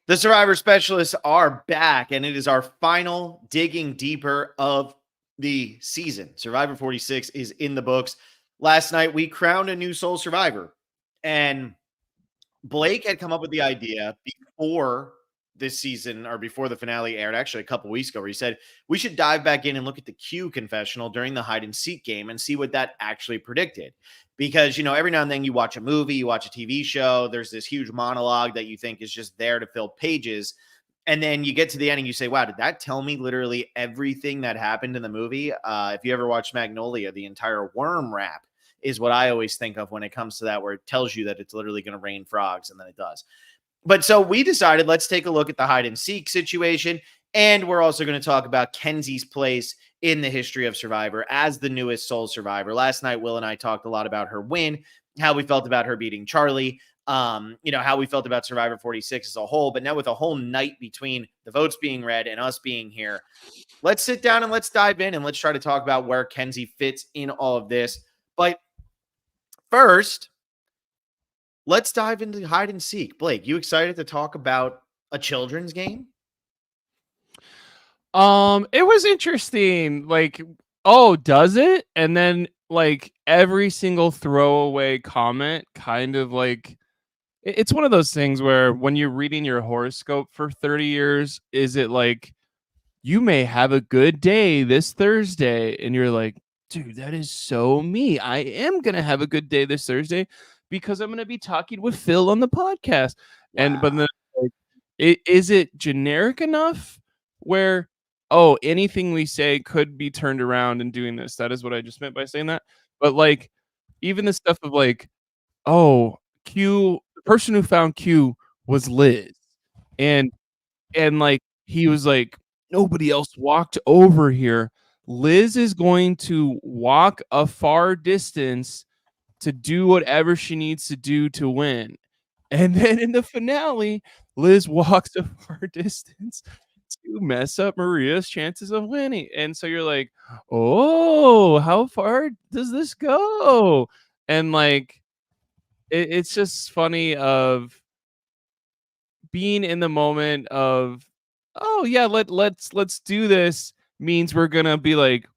The Survivor Specialists are back, and it is our final digging deeper of the season. Survivor 46 is in the books. Last night, we crowned a new sole survivor, and Blake had come up with the idea before this season or before the finale aired, actually a couple weeks ago, where he said we should dive back in and look at the Q confessional during the hide and seek game and see what that actually predicted. Because, every now and then you watch a movie, you watch a TV show, there's this huge monologue that you think is just there to fill pages. And then you get to the end and you say, wow, did that tell me literally everything that happened in the movie? If you ever watched Magnolia, the entire worm wrap is what I always think of when it comes to that, where it tells you that it's literally going to rain frogs, and then it does. But so we decided, let's take a look at the hide and seek situation. And we're also going to talk about Kenzie's place in the history of Survivor as the newest sole survivor. Last night, Will and I talked a lot about her win, how we felt about her beating Charlie, how we felt about Survivor 46 as a whole. But now with a whole night between the votes being read and us being here, let's sit down and let's dive in and let's try to talk about where Kenzie fits in all of this. But first, let's dive into hide and seek. Blake, you excited to talk about a children's game? It was interesting. Like, oh, does it? And then like every single throwaway comment kind of like it's one of those things where when you're reading your horoscope for 30 years, is it like you may have a good day this Thursday? And you're like, dude, that is so me. I am going to have a good day this Thursday because I'm going to be talking with Phil on the podcast. Wow. But then, like, is it generic enough where, oh, anything we say could be turned around and doing this? That is what I just meant by saying that. But like, even the stuff of like, oh, Q, the person who found Q was Liz. And like, he was like, nobody else walked over here. Liz is going to walk a far distance to do whatever she needs to do to win. And then in the finale, Liz walks a far distance to mess up Maria's chances of winning. And so you're like, oh, how far does this go? And like, it's just funny of being in the moment of, oh yeah, let's do this means we're gonna be like,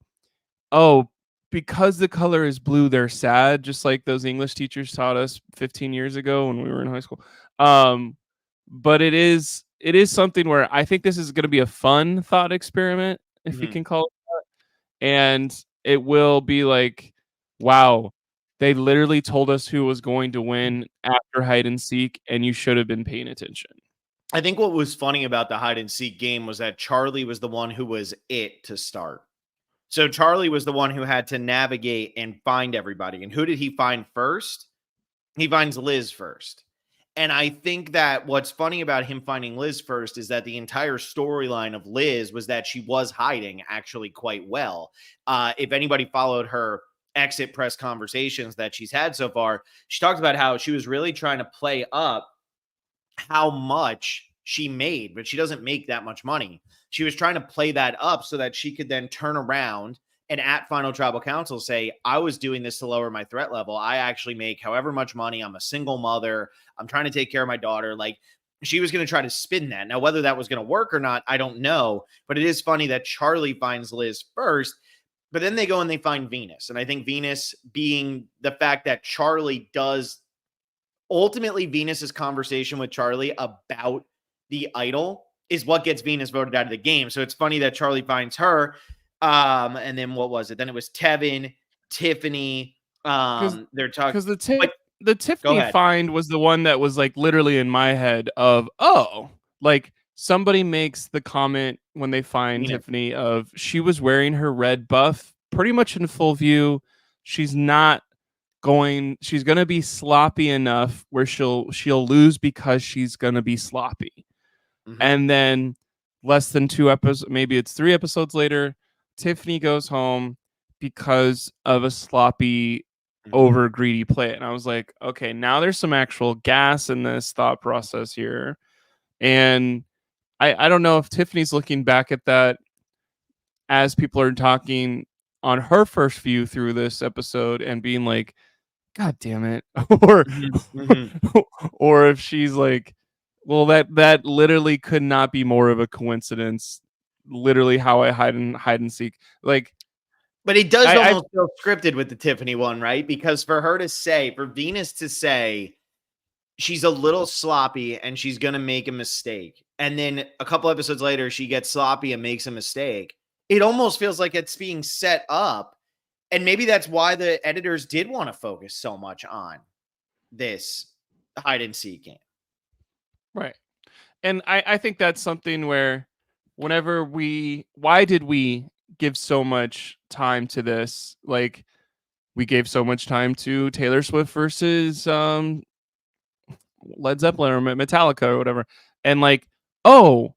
oh, because the color is blue, they're sad, just like those English teachers taught us 15 years ago when we were in high school. But it is something where I think this is gonna be a fun thought experiment, if you can call it that. And it will be like, wow, they literally told us who was going to win after hide and seek, and you should have been paying attention. I think what was funny about the hide and seek game was that Charlie was the one who was it to start. So Charlie was the one who had to navigate and find everybody. And who did he find first? He finds Liz first. And I think that what's funny about him finding Liz first is that the entire storyline of Liz was that she was hiding actually quite well. If anybody followed her exit press conversations that she's had so far, she talked about how she was really trying to play up how much she made, but she doesn't make that much money. She was trying to play that up so that she could then turn around and at Final Tribal Council say, I was doing this to lower my threat level. I actually make however much money. I'm a single mother. I'm trying to take care of my daughter. Like, she was going to try to spin that. Now, whether that was going to work or not, I don't know. But it is funny that Charlie finds Liz first, but then they go and they find Venus. And I think Venus being the fact that Charlie does ultimately Venus's conversation with Charlie about the idol is what gets Venus voted out of the game. So it's funny that Charlie finds her. And then what was it? Then it was Tevin, Tiffany. They're talking because the Tiffany find was the one that was like literally in my head of, oh, like somebody makes the comment when they find Tiffany of she was wearing her red buff pretty much in full view. She's going to be sloppy enough where she'll lose because she's going to be sloppy. Mm-hmm. And then less than 2 episodes, maybe it's 3 episodes later, Tiffany goes home because of a sloppy, over greedy play. And I was like, okay, now there's some actual gas in this thought process here. And I don't know if Tiffany's looking back at that as people are talking on her first view through this episode and being like, God damn it. Or if she's like, Well, that literally could not be more of a coincidence. Literally, how I hide and seek. Like, But it does I almost feel scripted with the Tiffany one, right? Because for her to say, for Venus to say she's a little sloppy and she's going to make a mistake, and then a couple episodes later she gets sloppy and makes a mistake, it almost feels like it's being set up. And maybe that's why the editors did want to focus so much on this hide and seek game. right, and I think that's something where why did we give so much time to this? Like, we gave so much time to Taylor Swift versus Led Zeppelin or Metallica or whatever, and like, oh,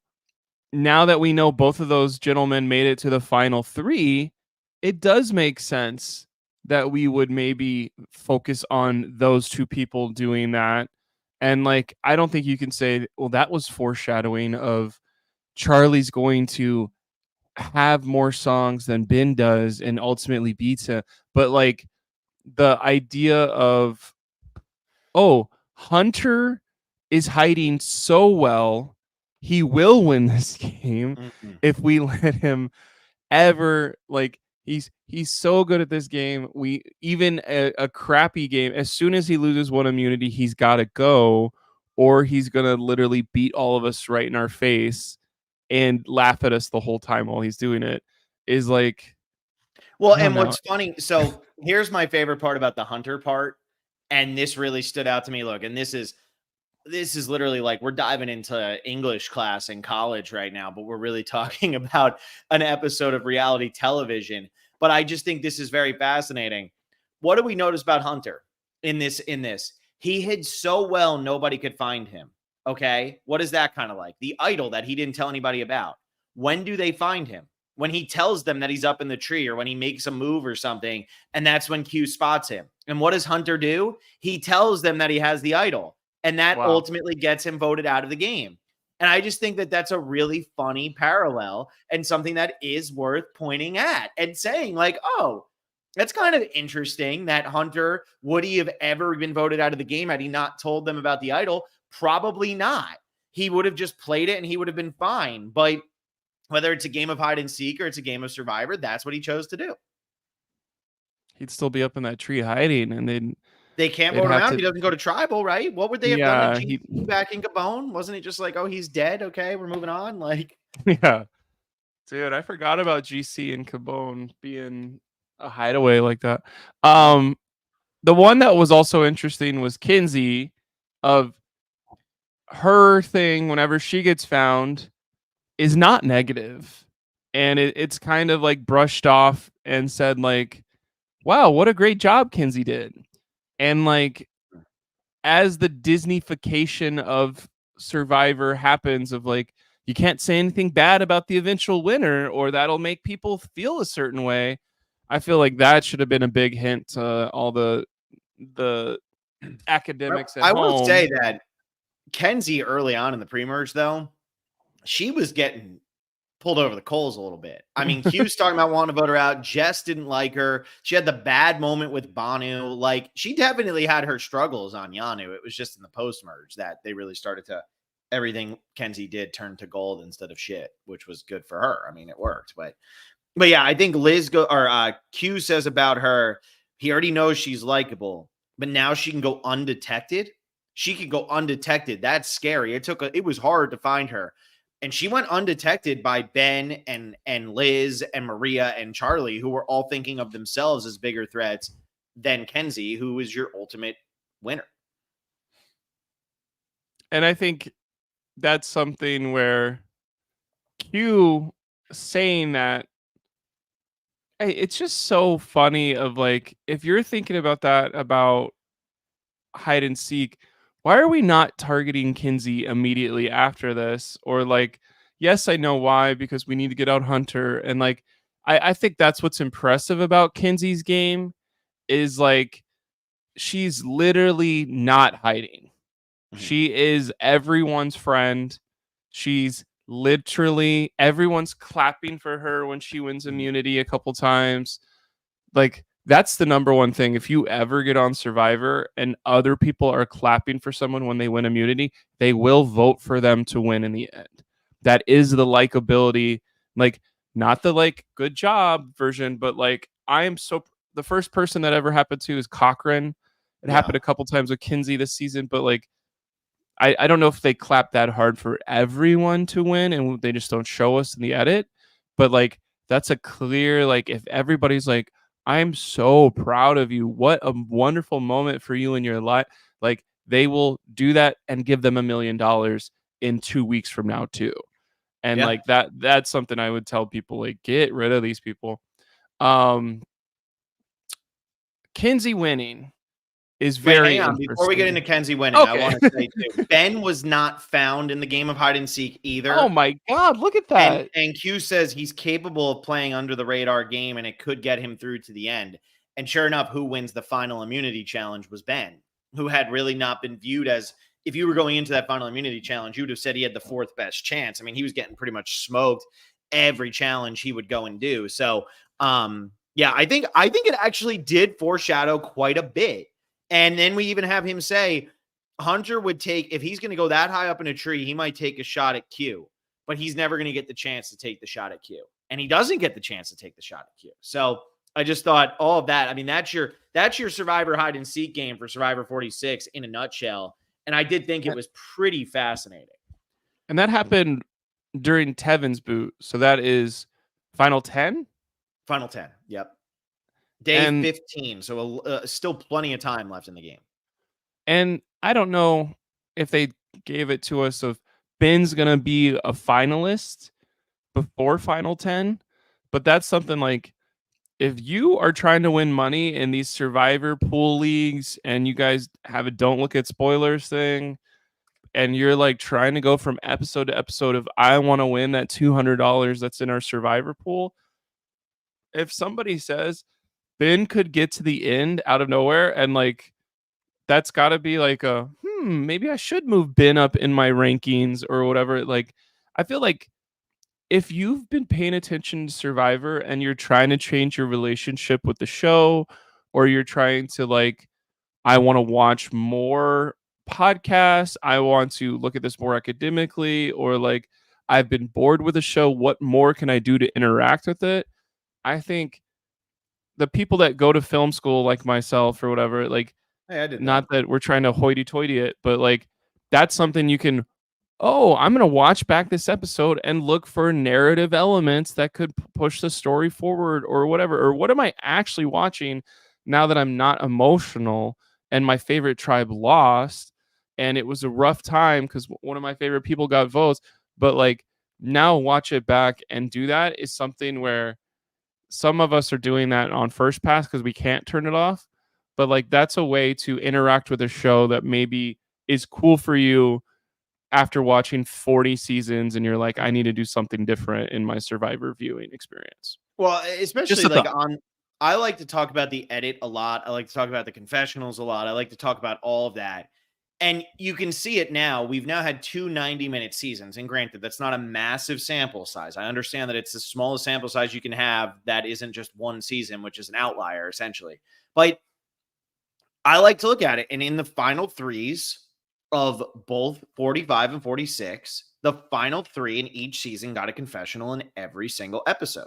now that we know both of those gentlemen made it to the final three, it does make sense that we would maybe focus on those two people doing that. And like, I don't think you can say, well, that was foreshadowing of Charlie's going to have more songs than Ben does and ultimately beats him. But like, the idea of, oh, Hunter is hiding so well, he will win this game Mm-hmm. if we let him ever, like, he's so good at this game. We even a crappy game, as soon as he loses one immunity, he's got to go, or he's gonna literally beat all of us right in our face and laugh at us the whole time while he's doing it. Is like, Well, I don't and know. what's funny, so here's my favorite part about the Hunter part, and this really stood out to me. Look, and this is literally like we're diving into English class in college right now, but we're really talking about an episode of reality television. But I just think this is very fascinating. What do we notice about Hunter in this? He hid so well nobody could find him. Okay. What is that kind of like? The idol that he didn't tell anybody about. When do they find him? When he tells them that he's up in the tree, or when he makes a move or something, and that's when Q spots him. And what does Hunter do? He tells them that he has the idol, and that Wow. ultimately gets him voted out of the game. And I just think that that's a really funny parallel and something that is worth pointing at and saying, like, oh, that's kind of interesting that Hunter, would he have ever been voted out of the game had he not told them about the idol? Probably not. He would have just played it and he would have been fine. But whether it's a game of hide and seek or it's a game of Survivor, that's what he chose to do. He'd still be up in that tree hiding, and They can't they'd vote him have out if to. he doesn't go to tribal, right? What would they have done to Yeah, GC back in Gabon? Wasn't it just like, oh, he's dead? Okay, we're moving on. Like, yeah. Dude, I forgot about GC and Cabone being a hideaway like that. The one that was also interesting was Kenzie, of her thing whenever she gets found is not negative. And it's kind of like brushed off and said like, wow, what a great job Kenzie did. And like, as the Disneyfication of Survivor happens, of like, you can't say anything bad about the eventual winner or that'll make people feel a certain way. I feel like that should have been a big hint to all the academics at I will home. say that Kenzie early on in the pre-merge, though, she was getting pulled over the coals a little bit. I mean, Q's talking about wanting to vote her out. Jess didn't like her. She had the bad moment with Banu. Like, she definitely had her struggles on Yanu. It was just in the post-merge that they really started to, everything Kenzie did turned to gold instead of shit, which was good for her. I mean, it worked. But yeah, I think Q says about her, he already knows she's likable, but now she can go undetected. She can go undetected. That's scary. It was hard to find her. And she went undetected by Ben and Liz and Maria and Charlie, who were all thinking of themselves as bigger threats than Kenzie, who is your ultimate winner. And I think that's something where Q saying that, hey, it's just so funny of like, if you're thinking about that about hide and seek, why are we not targeting Kenzie immediately after this? Or like, yes, I know why, because we need to get out Hunter. And like, I think that's what's impressive about Kenzie's game, is like, she's literally not hiding. Mm-hmm. She is everyone's friend. She's literally, everyone's clapping for her when she wins immunity a couple times. Like, That's the number one thing. If you ever get on Survivor and other people are clapping for someone when they win immunity, they will vote for them to win in the end. That is the likability, like not the like good job version, but like I am so the first person that ever happened to is Cochran. It Yeah. happened a couple times with Kenzie this season, but like I don't know if they clap that hard for everyone to win and they just don't show us in the edit. But like that's a clear like if everybody's like, I'm so proud of you. What a wonderful moment for you in your life. Like they will do that and give them $1 million in 2 weeks from now too. And Yeah. like that's something I would tell people like get rid of these people. Um Kenzie winning is Wait, hang very on. Before we get interesting. into Kenzie winning, I Okay. want to say too, Ben was not found in the game of hide and seek Oh either. my god, look at And that. and Q says he's capable of playing under the radar game and it could get him through to the end. And sure enough, who wins the final immunity challenge was Ben, who had really not been viewed as if you were going into that final immunity challenge, you would have said he had the fourth best chance. I mean, he was getting pretty much smoked every challenge he would go and do. So yeah, I think it actually did foreshadow quite a bit. And then we even have him say Hunter would take if he's going to go that high up in a tree, he might take a shot at Q, but he's never going to get the chance to take the shot at Q. And he doesn't get the chance to take the shot at Q. So I just thought all of that. I mean, that's your Survivor hide and seek game for Survivor 46 in a nutshell. And I did think it was pretty fascinating. And that happened during Tevin's boot. So that is final 10. Final 10. Yep. Day And 15. So still plenty of time left in the game. and I don't know if they gave it to us of Ben's gonna be a finalist before final 10, but that's something like if you are trying to win money in these survivor pool leagues and you guys have a don't look at spoilers thing and you're like trying to go from episode to episode of I want to win that $200 that's in our survivor pool, if somebody says Ben could get to the end out of nowhere and like that's got to be like a maybe I should move Ben up in my rankings or whatever. Like I feel like if you've been paying attention to Survivor and you're trying to change your relationship with the show or you're trying to like I want to watch more podcasts, I want to look at this more academically or like I've been bored with the show, what more can I do to interact with it? I think the people that go to film school like myself or whatever, like Hey, I did that. not that we're trying to hoity-toity it, but like that's something you can, oh, I'm going to watch back this episode and look for narrative elements that could push the story forward or whatever. Or what am I actually watching now that I'm not emotional and my favorite tribe lost and it was a rough time because one of my favorite people got votes, but like now watch it back and do that is something where some of us are doing that on first pass because we can't turn it off. But like that's a way to interact with a show that maybe is cool for you after watching 40 seasons and you're like, I need to do something different in my Survivor viewing experience. Well, Just especially a like thought. I like to talk about the edit a lot. I like to talk about the confessionals a lot. I like to talk about all of that. And you can see it now. We've now had two 90-minute seasons. And granted, that's not a massive sample size. I understand that it's the smallest sample size you can have that isn't just one season, which is an outlier essentially. But I like to look at it. And in the final threes of both 45 and 46, the final three in each season got a confessional in every single episode.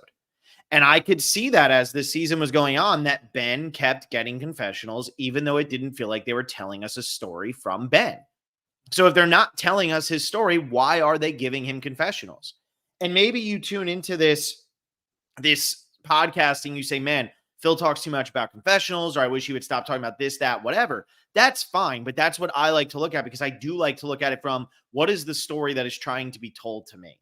And I could see that as this season was going on, that Ben kept getting confessionals, even though it didn't feel like they were telling us a story from Ben. So if they're not telling us his story, why are they giving him confessionals? And maybe you tune into this podcasting, you say, man, Phil talks too much about confessionals, or I wish he would stop talking about this, that, whatever. That's fine. But that's what I like to look at because I do like to look at it from what is the story that is trying to be told to me.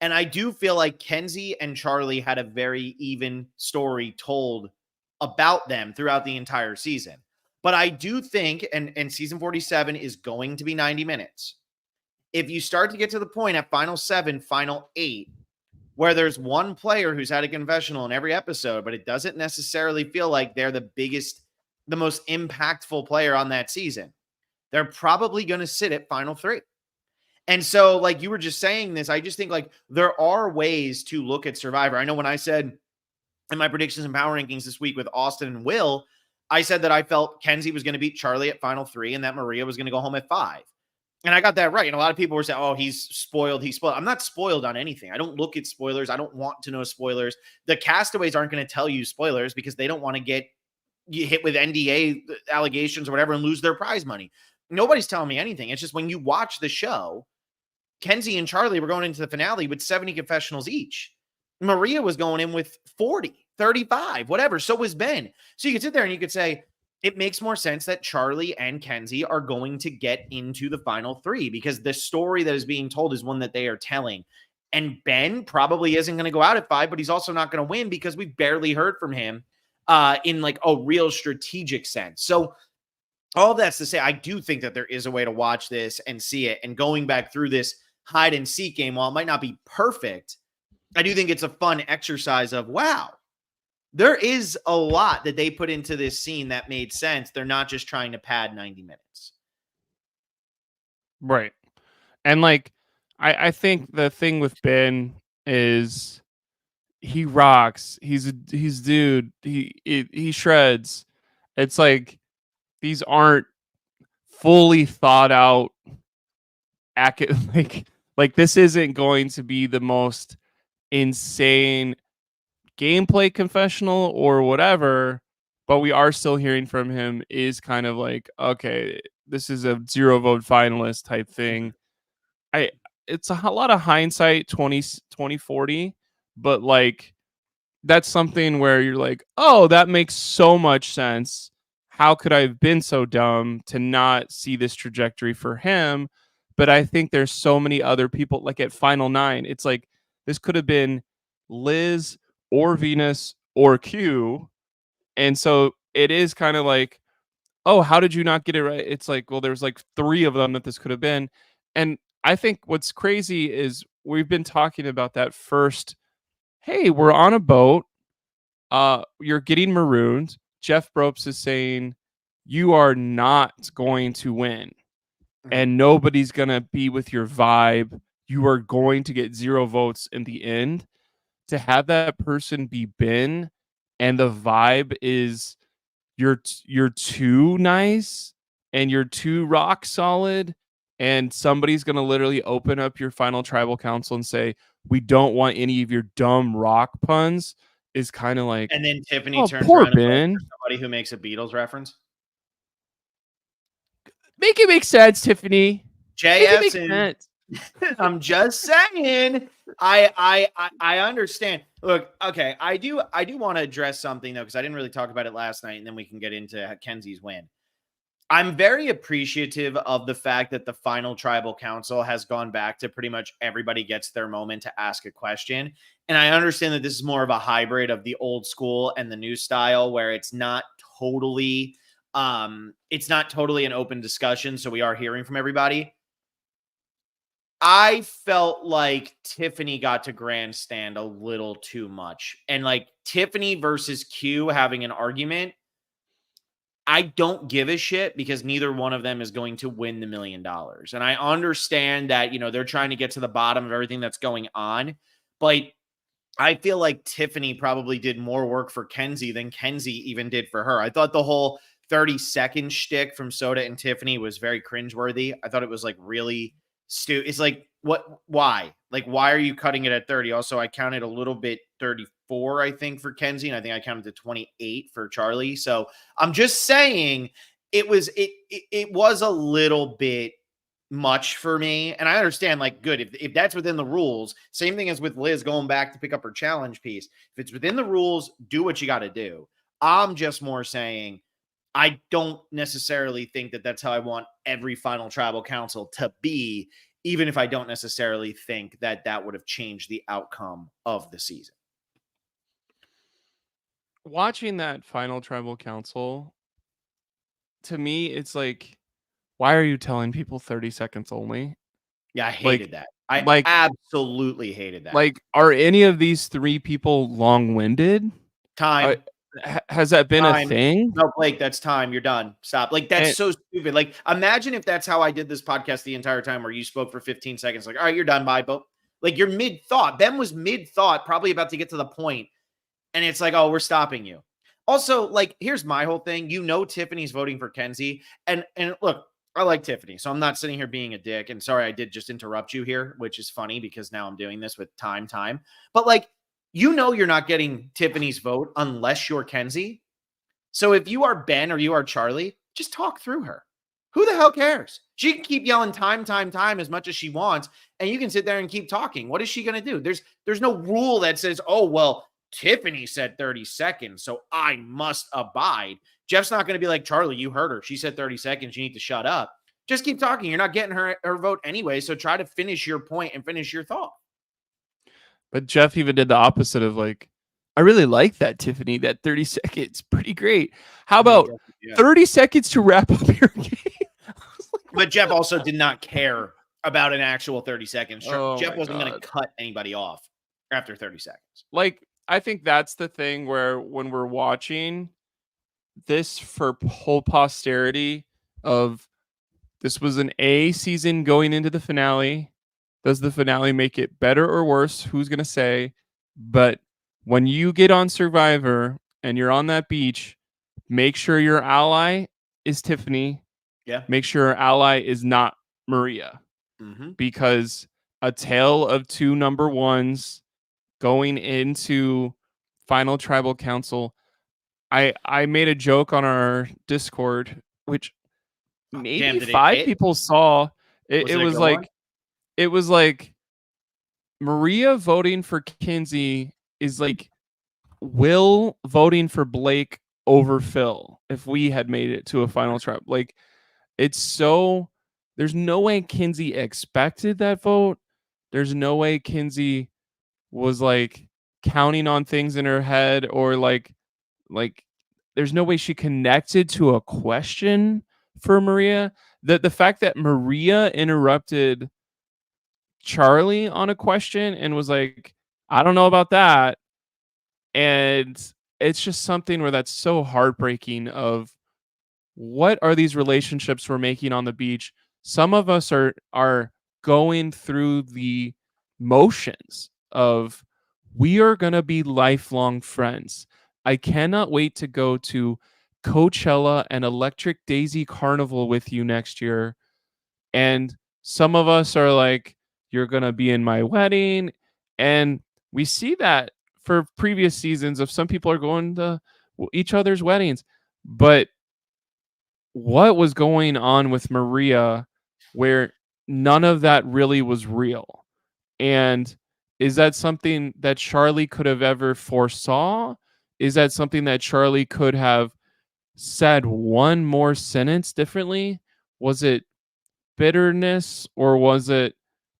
And I do feel like Kenzie and Charlie had a very even story told about them throughout the entire season. But I do think, and season 47 is going to be 90 minutes. If you start to get to the point at final 7, final 8, where there's one player who's had a confessional in every episode, but it doesn't necessarily feel like they're the biggest, the most impactful player on that season, they're probably going to sit at final 3. And so, like you were just saying this, I just think like there are ways to look at Survivor. I know when I said in my predictions and power rankings this week with Austin and Will, I said that I felt Kenzie was going to beat Charlie at final 3 and that Maria was going to go home at 5. And I got that right. And a lot of people were saying, oh, he's spoiled. He's spoiled. I'm not spoiled on anything. I don't look at spoilers. I don't want to know spoilers. The castaways aren't going to tell you spoilers because they don't want to get hit with NDA allegations or whatever and lose their prize money. Nobody's telling me anything. It's just when you watch the show, Kenzie and Charlie were going into the finale with 70 confessionals each. Maria was going in with 40, 35, whatever. So was Ben. So you could sit there and you could say, it makes more sense that Charlie and Kenzie are going to get into the final 3 because the story that is being told is one that they are telling. And Ben probably isn't going to go out at 5, but he's also not going to win because we barely heard from him in like a real strategic sense. So all that's to say, I do think that there is a way to watch this and see it. And going back through this hide and seek game, while it might not be perfect, I do think it's a fun exercise of, wow, there is a lot that they put into this scene that made sense. They're not just trying to pad 90 minutes. Right. And like, I think the thing with Ben is he rocks. He's dude. He shreds. It's like these aren't fully thought out like this isn't going to be the most insane gameplay confessional or whatever, but we are still hearing from him is kind of like, okay, this is a 0 vote finalist type thing. It's a lot of hindsight 2040, but like that's something where you're like, oh, that makes so much sense. How could I have been so dumb to not see this trajectory for him? But I think there's so many other people, like at Final 9, it's like this could have been Liz or Venus or Q. And so it is kind of like, oh, how did you not get it right? It's like, well, there's like 3 of them that this could have been. And I think what's crazy is we've been talking about that first, hey, we're on a boat. You're getting marooned. Jeff Probst is saying you are not going to win and nobody's going to be with your vibe. You are going to get 0 votes in the end. To have that person be Ben and the vibe is you're too nice and you're too rock solid and somebody's going to literally open up your final tribal council and say, we don't want any of your dumb rock puns, is kind of like, and then Tiffany oh, turns poor around Ben. and votes for somebody who makes a Beatles reference. Make it make sense, Tiffany. JS, I'm just saying. I understand. Look, okay, I do want to address something though, because I didn't really talk about it last night, and then we can get into Kenzie's win. I'm very appreciative of the fact that the final tribal council has gone back to pretty much everybody gets their moment to ask a question. And I understand that this is more of a hybrid of the old school and the new style, where it's not totally an open discussion. So we are hearing from everybody. I felt like Tiffany got to grandstand a little too much. And like Tiffany versus Q having an argument, I don't give a shit because neither one of them is going to win the $1 million. And I understand that, they're trying to get to the bottom of everything that's going on. But I feel like Tiffany probably did more work for Kenzie than Kenzie even did for her. I thought the whole 30-second shtick from Soda and Tiffany was very cringeworthy. I thought it was like really stupid. It's like, why? Like, why are you cutting it at 30? Also, I counted a little bit 34, I think, for Kenzie, and I think I counted to 28 for Charlie. So I'm just saying it was a little bit much for me. And I understand, like, good, if that's within the rules, same thing as with Liz going back to pick up her challenge piece. If it's within the rules, do what you got to do. I'm just more saying I don't necessarily think that that's how I want every final tribal council to be, even if I don't necessarily think that that would have changed the outcome of the season. Watching that final tribal council, to me, it's like, why are you telling people 30 seconds only? Yeah, I hated that. I absolutely hated that. Like, are any of these 3 people long-winded? Time. Has that been a thing? No, Blake, that's time. You're done. Stop. Like, that's so stupid. Like, imagine if that's how I did this podcast the entire time, where you spoke for 15 seconds. Like, all right, you're done. Bye. But like, you're mid-thought. Ben was mid-thought, probably about to get to the point. And it's like, oh, we're stopping you. Also, like, here's my whole thing. Tiffany's voting for Kenzie. And look, I like Tiffany. So I'm not sitting here being a dick. And sorry, I did just interrupt you here, which is funny because now I'm doing this with time. But like, you're not getting Tiffany's vote unless you're Kenzie. So if you are Ben or you are Charlie, just talk through her. Who the hell cares? She can keep yelling time as much as she wants, and you can sit there and keep talking. What is she going to do? There's no rule that says, oh, well, Tiffany said 30 seconds, so I must abide. Jeff's not going to be like, Charlie, you heard her. She said 30 seconds. You need to shut up. Just keep talking. You're not getting her vote anyway, so try to finish your point and finish your thought. But Jeff even did the opposite of like, I really like that, Tiffany. That 30 seconds, pretty great. How about 30 seconds to wrap up your game? But Jeff also did not care about an actual 30 seconds. Oh Jeff wasn't going to cut anybody off after 30 seconds. Like, I think that's the thing where when we're watching this for whole posterity of this was an A season going into the finale. Does the finale make it better or worse? Who's going to say? But when you get on Survivor and you're on that beach, make sure your ally is Tiffany. Yeah. Make sure your ally is not Maria. Mm-hmm. Because a tale of two number ones going into Final Tribal Council. I made a joke on our Discord, which maybe 5 people saw. It was like Maria voting for Kenzie is like Will voting for Blake over Phil if we had made it to a final trip. Like, it's so there's no way Kenzie expected that vote. There's no way Kenzie was like counting on things in her head or like there's no way she connected to a question for Maria. The fact that Maria interrupted Charlie on a question and was like, I don't know about that. And it's just something where that's so heartbreaking of what are these relationships we're making on the beach? Some of us are going through the motions of we are going to be lifelong friends. I cannot wait to go to Coachella and Electric Daisy Carnival with you next year. And some of us are like, you're going to be in my wedding. And we see that for previous seasons of some people are going to each other's weddings. But what was going on with Maria where none of that really was real? And is that something that Charlie could have ever foresaw? Is that something that Charlie could have said one more sentence differently? Was it bitterness or was it,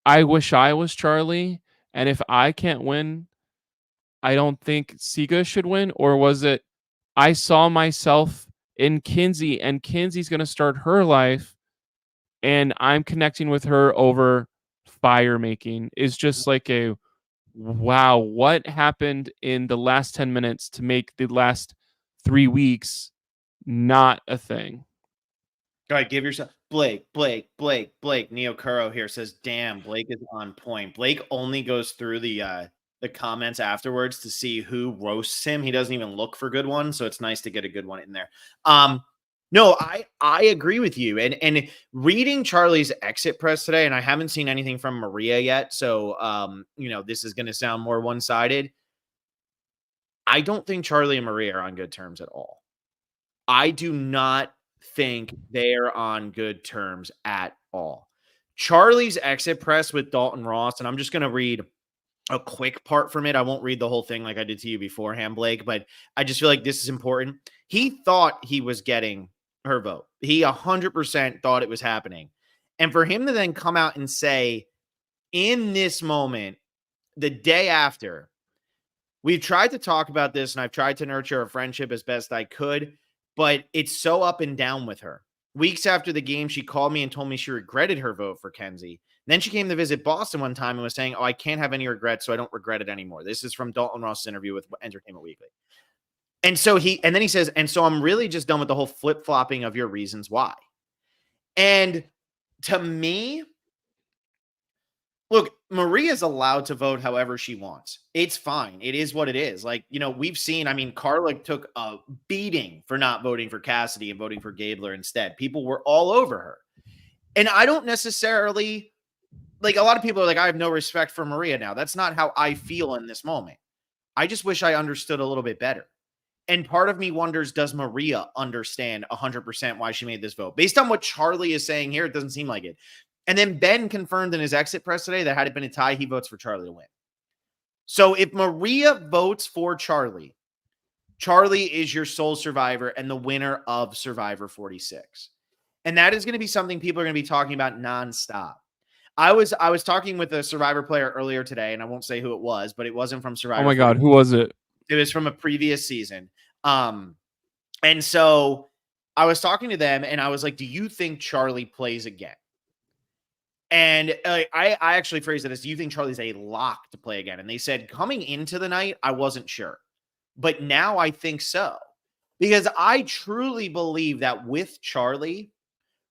I wish I was Charlie, and if I can't win, I don't think Siga should win? Or was it, I saw myself in Kenzie and Kenzie's going to start her life and I'm connecting with her over fire making? Is just like a wow, what happened in the last 10 minutes to make the last 3 weeks not a thing? All right, give yourself Blake. Neo Kuro here says, damn, Blake is on point. Blake only goes through the comments afterwards to see who roasts him. He doesn't even look for good ones, so it's nice to get a good one in there. No, I agree with you. And reading Charlie's exit press today, and I haven't seen anything from Maria yet, so this is going to sound more one-sided. I don't think Charlie and Maria are on good terms at all. I do not think they're on good terms at all. Charlie's exit press with Dalton Ross, and I'm just going to read a quick part from it. I won't read the whole thing like I did to you beforehand, Blake, but I just feel like this is important. He thought he was getting her vote. He 100% thought it was happening. And for him to then come out and say, in this moment, the day after, we've tried to talk about this and I've tried to nurture a friendship as best I could, but it's so up and down with her. Weeks after the game, she called me and told me she regretted her vote for Kenzie. Then she came to visit Boston one time and was saying, oh, I can't have any regrets, so I don't regret it anymore. This is from Dalton Ross' interview with Entertainment Weekly. And then he says, and so I'm really just done with the whole flip-flopping of your reasons why. And to me, look, Maria's allowed to vote however she wants. It's fine. It is what it is. Like, we've seen, I mean, Carla took a beating for not voting for Cassidy and voting for Gabler instead. People were all over her. And I don't necessarily, like, a lot of people are like, I have no respect for Maria now. That's not how I feel in this moment. I just wish I understood a little bit better. And part of me wonders, does Maria understand 100% why she made this vote? Based on what Charlie is saying here, it doesn't seem like it. And then Ben confirmed in his exit press today that had it been a tie, he votes for Charlie to win. So if Maria votes for Charlie, Charlie is your sole survivor and the winner of Survivor 46. And that is going to be something people are going to be talking about nonstop. I was talking with a Survivor player earlier today, and I won't say who it was, but it wasn't from Survivor. Oh my God, who was it? It was from a previous season. And so I was talking to them, and I was like, do you think Charlie plays again? And I actually phrased it as, do you think Charlie's a lock to play again? And they said, coming into the night, I wasn't sure. But now I think so. Because I truly believe that with Charlie,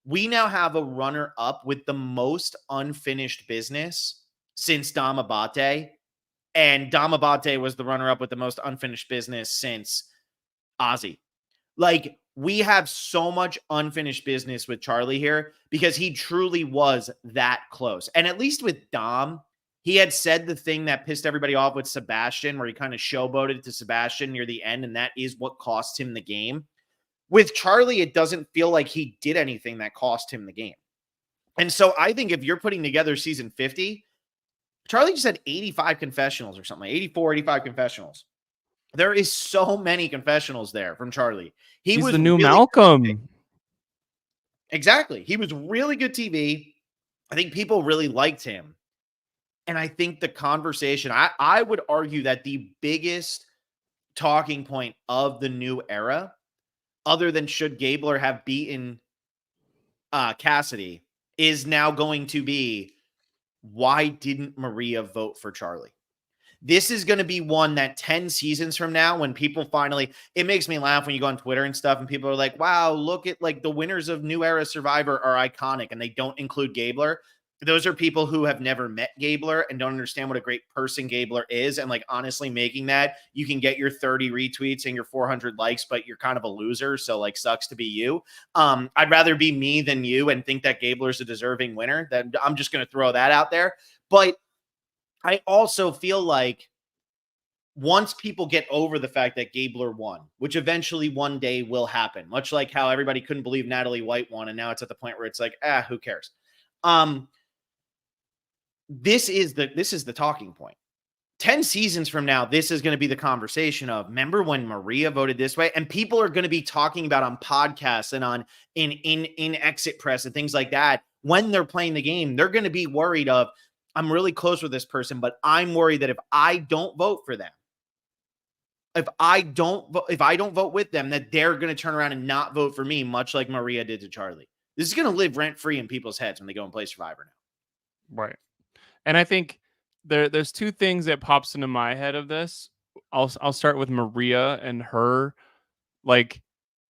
we now have a runner-up with the most unfinished business since Dom Abate. And Dom Abate was the runner-up with the most unfinished business since Ozzy. Like, we have so much unfinished business with Charlie here because he truly was that close. And at least with Dom, he had said the thing that pissed everybody off with Sebastian, where he kind of showboated to Sebastian near the end, and that is what cost him the game. With Charlie, it doesn't feel like he did anything that cost him the game. And so I think if you're putting together season 50, Charlie just had 85 confessionals or something, 84, 85 confessionals. There is so many confessionals there from Charlie. He's was the new really Malcolm. Exactly. He was really good TV. I think people really liked him. And I think the conversation, I would argue that the biggest talking point of the new era, other than should Gabler have beaten Cassidy, is now going to be, why didn't Maria vote for Charlie? This is going to be one that 10 seasons from now, when people finally, it makes me laugh when you go on Twitter and stuff and people are like, wow, look at like the winners of New Era Survivor are iconic, and they don't include Gabler. Those are people who have never met Gabler and don't understand what a great person Gabler is. And like, honestly, making that, you can get your 30 retweets and your 400 likes, but you're kind of a loser. So like, sucks to be you. I'd rather be me than you and think that Gabler's a deserving winner. That I'm just going to throw that out there. But I also feel like once people get over the fact that Gabler won, which eventually one day will happen, much like how everybody couldn't believe Natalie White won, and now it's at the point where it's like, who cares? This is the talking point. 10 seasons from now, this is going to be the conversation of, remember when Maria voted this way? And people are going to be talking about on podcasts and on in exit press and things like that. When they're playing the game, they're going to be worried of, I'm really close with this person, but I'm worried that if I don't vote for them, if I don't vote with them, that they're going to turn around and not vote for me, much like Maria did to Charlie. This is going to live rent free in people's heads when they go and play Survivor now. Right. And I think there's two things that pops into my head of this. I'll start with Maria and her. Like,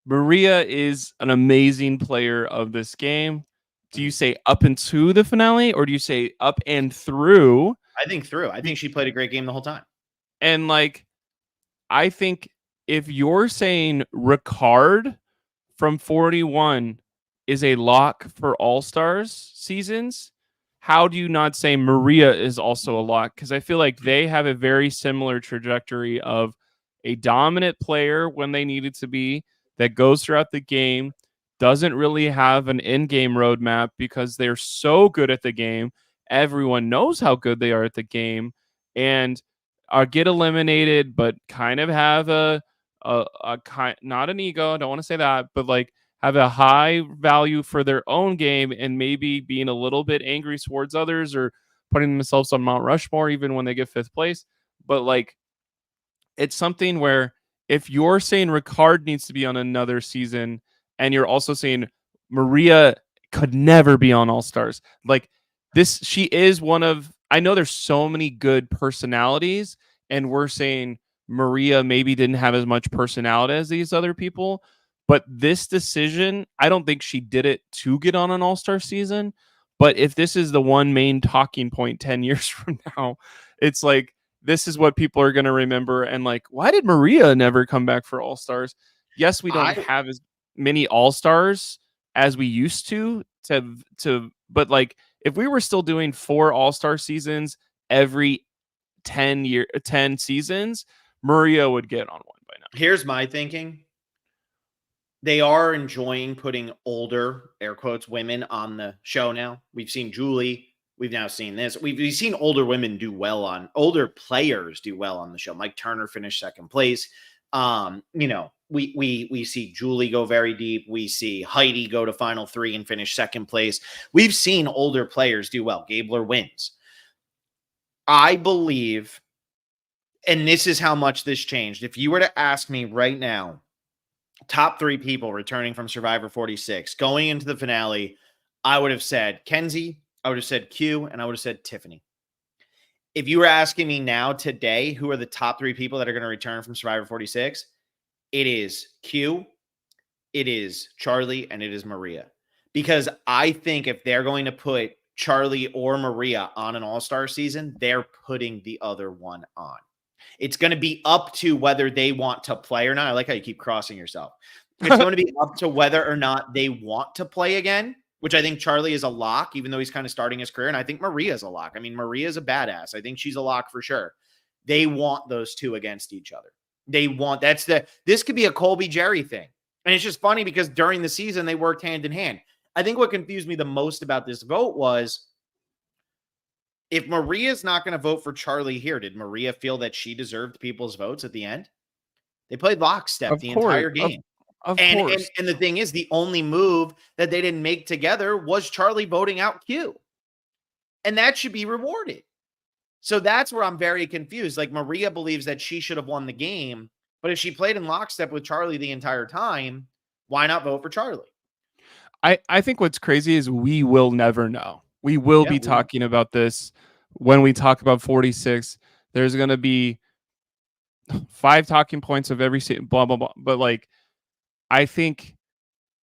Maria is an amazing player of this game. Do you say up into the finale, or do you say up and through? I think through. I think she played a great game the whole time. And like, I think if you're saying Ricard from 41 is a lock for All-Stars seasons, how do you not say Maria is also a lock? Because I feel like they have a very similar trajectory of a dominant player when they needed to be, that goes throughout the game, doesn't really have an in-game roadmap because they're so good at the game. Everyone knows how good they are at the game, and get eliminated, but kind of have a kind, not an ego, I don't want to say that, but like have a high value for their own game, and maybe being a little bit angry towards others or putting themselves on Mount Rushmore even when they get 5th place. But like, it's something where if you're saying Ricard needs to be on another season, and you're also saying Maria could never be on All Stars, like this, she is one of, I know there's so many good personalities, and we're saying Maria maybe didn't have as much personality as these other people, but this decision, I don't think she did it to get on an All-Star season, But if this is the one main talking point 10 years from now, it's like this is what people are going to remember. And like, why did Maria never come back for All Stars? Yes, we don't I have as many All Stars as we used but like if we were still doing 4 All Star seasons every 10 seasons, Maria would get on one by now. Here's my thinking. They are enjoying putting older, air quotes, women on the show now. We've seen Julie. We've now seen this. We've seen older women do well on older players do well on the show. Mike Turner finished second place. We see Julie go very deep. We see Heidi go to final 3 and finish second place. We've seen older players do well. Gabler wins. I believe, and this is how much this changed. If you were to ask me right now, top 3 people returning from Survivor 46 going into the finale, I would have said Kenzie, I would have said Q, and I would have said Tiffany. If you were asking me now today, who are the top 3 people that are going to return from Survivor 46? It is Q, it is Charlie, and it is Maria. Because I think if they're going to put Charlie or Maria on an all-star season, they're putting the other one on. It's going to be up to whether they want to play or not. I like how you keep crossing yourself. It's going to be up to whether or not they want to play again, which I think Charlie is a lock, even though he's kind of starting his career. And I think Maria's a lock. I mean, Maria's a badass. I think she's a lock for sure. They want those two against each other. This could be a Colby Jerry thing. And it's just funny because during the season, they worked hand in hand. I think what confused me the most about this vote was, if Maria's not going to vote for Charlie here, did Maria feel that she deserved people's votes at the end? They played lockstep the entire game. Of course. And the thing is, the only move that they didn't make together was Charlie voting out Q. And that should be rewarded. So that's where I'm very confused. Like, Maria believes that she should have won the game, but if she played in lockstep with Charlie the entire time, why not vote for Charlie? I think what's crazy is we will never know. We will be talking about this when we talk about 46. There's going to be 5 talking points of every blah, blah, blah. But like, I think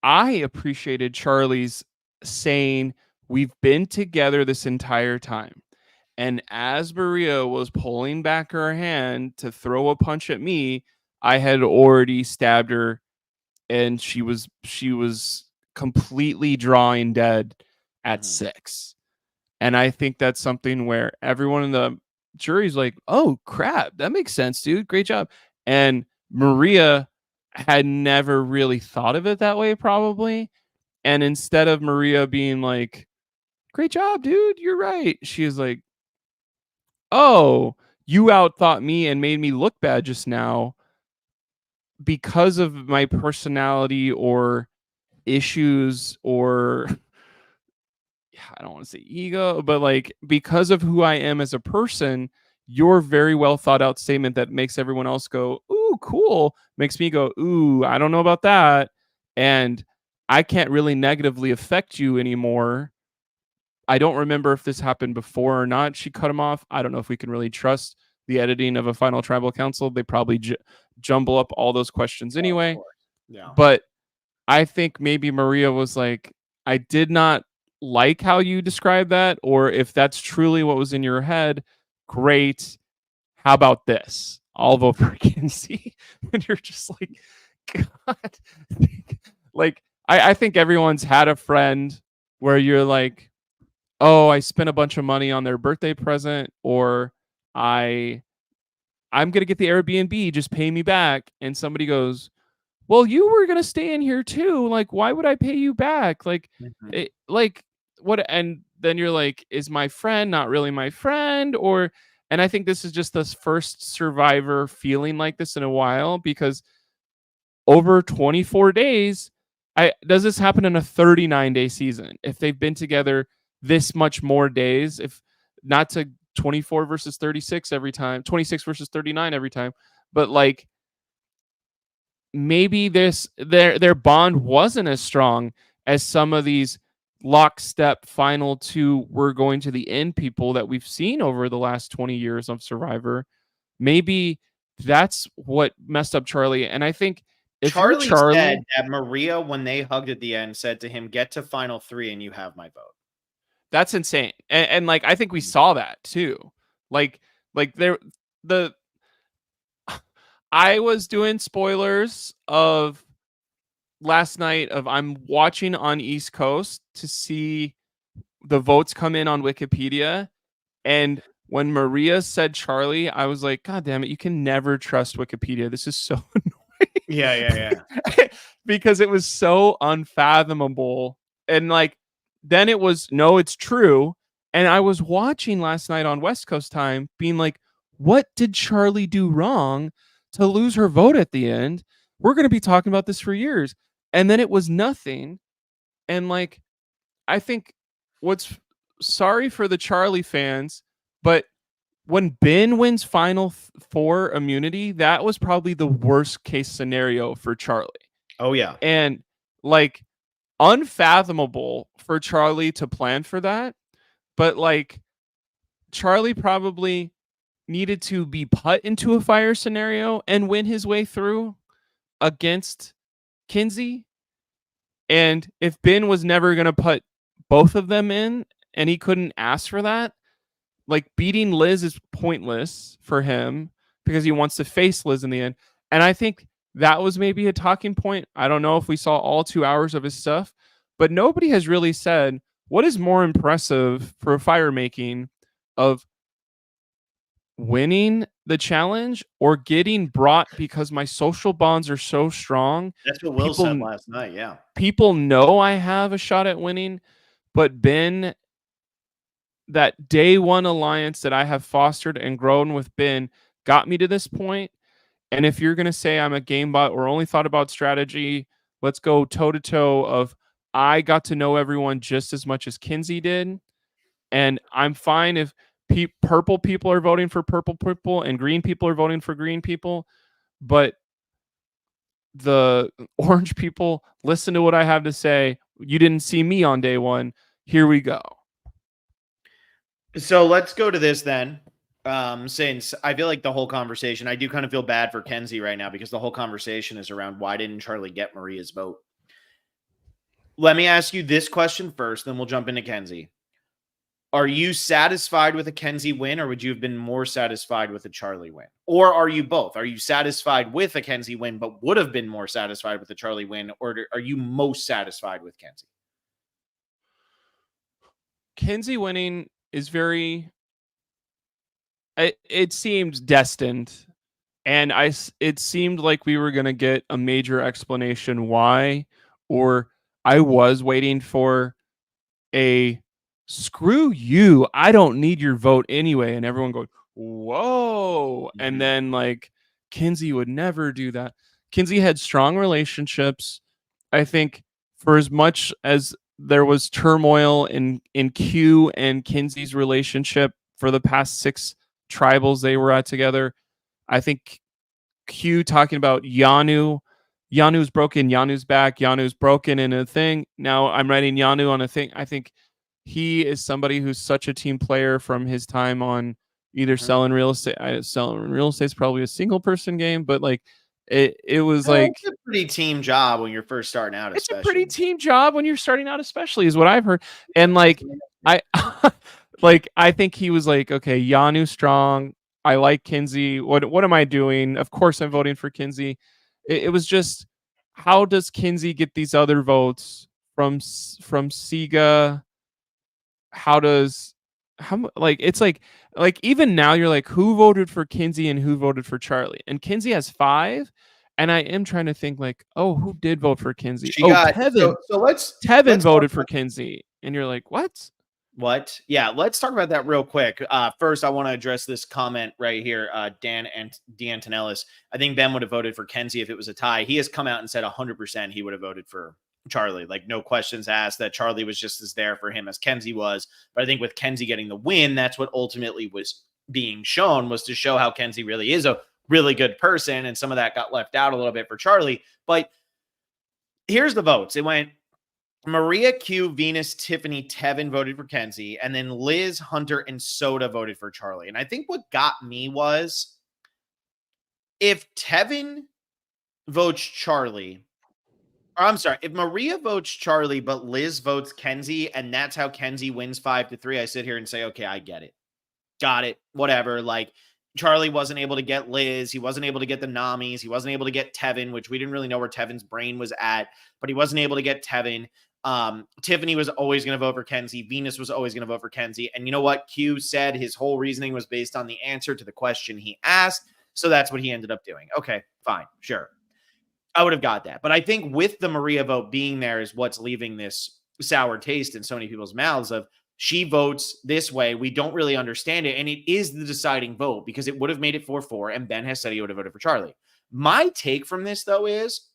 I appreciated Charlie's saying, we've been together this entire time. And as Maria was pulling back her hand to throw a punch at me, I had already stabbed her and she was completely drawing dead at 6. And I think that's something where everyone in the jury's like, oh crap, that makes sense, dude. Great job. And Maria had never really thought of it that way, probably. And instead of Maria being like, great job, dude, you're right, she was like, oh, you outthought me and made me look bad just now because of my personality or issues, or I don't want to say ego, but like, because of who I am as a person, your very well thought out statement that makes everyone else go, ooh, cool, makes me go, ooh, I don't know about that. And I can't really negatively affect you anymore. I don't remember if this happened before or not. She cut him off. I don't know if we can really trust the editing of a final tribal council. They probably jumble up all those questions anyway. Yeah. But I think maybe Maria was like, I did not like how you described that, or if that's truly what was in your head, great. How about this? I'll vote for Kenzie. And you're just like, God. Like, I think everyone's had a friend where you're like, oh, I spent a bunch of money on their birthday present, or I'm going to get the Airbnb, just pay me back. And somebody goes, well, you were going to stay in here too. Like, why would I pay you back? Like, what? And then you're like, is my friend not really my friend? And I think this is just the first Survivor feeling like this in a while, because over 24 days, does this happen in a 39-day season? If they've been together this much more days, if not to 24 versus 36 every time, 26 versus 39 every time, but like, maybe their bond wasn't as strong as some of these lockstep final 2 we're going to the end people that we've seen over the last 20 years of Survivor. Maybe that's what messed up Charlie. And I think if Charlie said that Maria, when they hugged at the end, said to him, get to final 3 and you have my vote. That's insane. And like I think we saw that too. Like there the I was doing spoilers of last night of I'm watching on East Coast to see the votes come in on Wikipedia. And when Maria said Charlie, I was like, God damn it, you can never trust Wikipedia. This is so Yeah, yeah, yeah. annoying. Because it was so unfathomable. And like then it was no, it's true. And I was watching last night on West Coast time, being like, what did Charlie do wrong to lose her vote at the end? We're gonna be talking about this for years. And then it was nothing. And like I think what's sorry for the Charlie fans, but when Ben wins Final Four immunity, that was probably the worst case scenario for Charlie. Oh yeah. And like unfathomable for Charlie to plan for that. But like Charlie probably needed to be put into a fire scenario and win his way through against Kenzie. And if Ben was never going to put both of them in and he couldn't ask for that, like beating Liz is pointless for him because he wants to face Liz in the end. And I think that was maybe a talking point. I don't know if we saw all 2 hours of his stuff, but nobody has really said what is more impressive for fire making of winning the challenge or getting brought because my social bonds are so strong. That's what Will said People last night. Yeah. people know I have a shot at winning, but Ben, that day one alliance that I have fostered and grown with Ben got me to this point. And if you're going to say I'm a game bot or only thought about strategy, let's go toe to toe of I got to know everyone just as much as Kenzie did. And I'm fine if purple people are voting for purple people and green people are voting for green people. But the orange people, listen to what I have to say. You didn't see me on day one. Here we go. So let's go to this then. Since I feel like the whole conversation, I do kind of feel bad for Kenzie right now because the whole conversation is around why didn't Charlie get Maria's vote? Let me ask you this question first, then we'll jump into Kenzie. Are you satisfied with a Kenzie win, or would you have been more satisfied with a Charlie win? Or are you both? Are you satisfied with a Kenzie win, but would have been more satisfied with a Charlie win? Or are you most satisfied with Kenzie? Kenzie winning is very. It seemed destined, and it seemed like we were gonna get a major explanation why, or I was waiting for a screw you, I don't need your vote anyway, and everyone going whoa, and then like Kenzie would never do that. Kenzie had strong relationships. I think for as much as there was turmoil in Q and Kenzie's relationship for the past 6 tribals they were at together, I think Q talking about Yanu's broken, Yanu's back, Yanu's broken in a thing. Now I'm writing Yanu on a thing. I think he is somebody who's such a team player from his time on either selling real estate. Selling real estate is probably a single person game, but like it was like It's a pretty team job when you're first starting out, it's a especially. pretty team job when you're starting out, especially is what I've heard. And like I like I think he was like, okay, Yanu strong. I like Kenzie. What am I doing? Of course I'm voting for Kenzie. It was just how does Kenzie get these other votes from Siga? How does like it's like even now you're like who voted for Kenzie and who voted for Charlie? And Kenzie has 5. And I am trying to think like, oh, who did vote for Kenzie? She Oh, got Tevin. so let's Tevin voted talk for about Kenzie. And you're like, what? what? Yeah, let's talk about that real quick. First, I want to address this comment right here. Dan and D'Antonellis. I think Ben would have voted for Kenzie if it was a tie. He has come out and said 100% he would have voted for Charlie. Like, no questions asked, that Charlie was just as there for him as Kenzie was. But I think with Kenzie getting the win, that's what ultimately was being shown, was to show how Kenzie really is a really good person. And some of that got left out a little bit for Charlie. But here's the votes. It went Maria, Q, Venus, Tiffany, Tevin voted for Kenzie, and then Liz, Hunter, and Soda voted for Charlie. And I think what got me was if Tevin votes Charlie, Or I'm sorry, if Maria votes Charlie, but Liz votes Kenzie, and that's how Kenzie wins 5-3, I sit here and say, okay, I get it. Got it. Whatever. Like, Charlie wasn't able to get Liz. He wasn't able to get the Namis. He wasn't able to get Tevin, which we didn't really know where Tevin's brain was at, but he wasn't able to get Tevin. Tiffany was always going to vote for Kenzie. Venus was always going to vote for Kenzie. And you know what? Q said his whole reasoning was based on the answer to the question he asked. So that's what he ended up doing. Okay, fine. Sure. I would have got that. But I think with the Maria vote being there is what's leaving this sour taste in so many people's mouths of she votes this way. We don't really understand it. And it is the deciding vote because it would have made it 4-4. And Ben has said he would have voted for Charlie. My take from this, though, is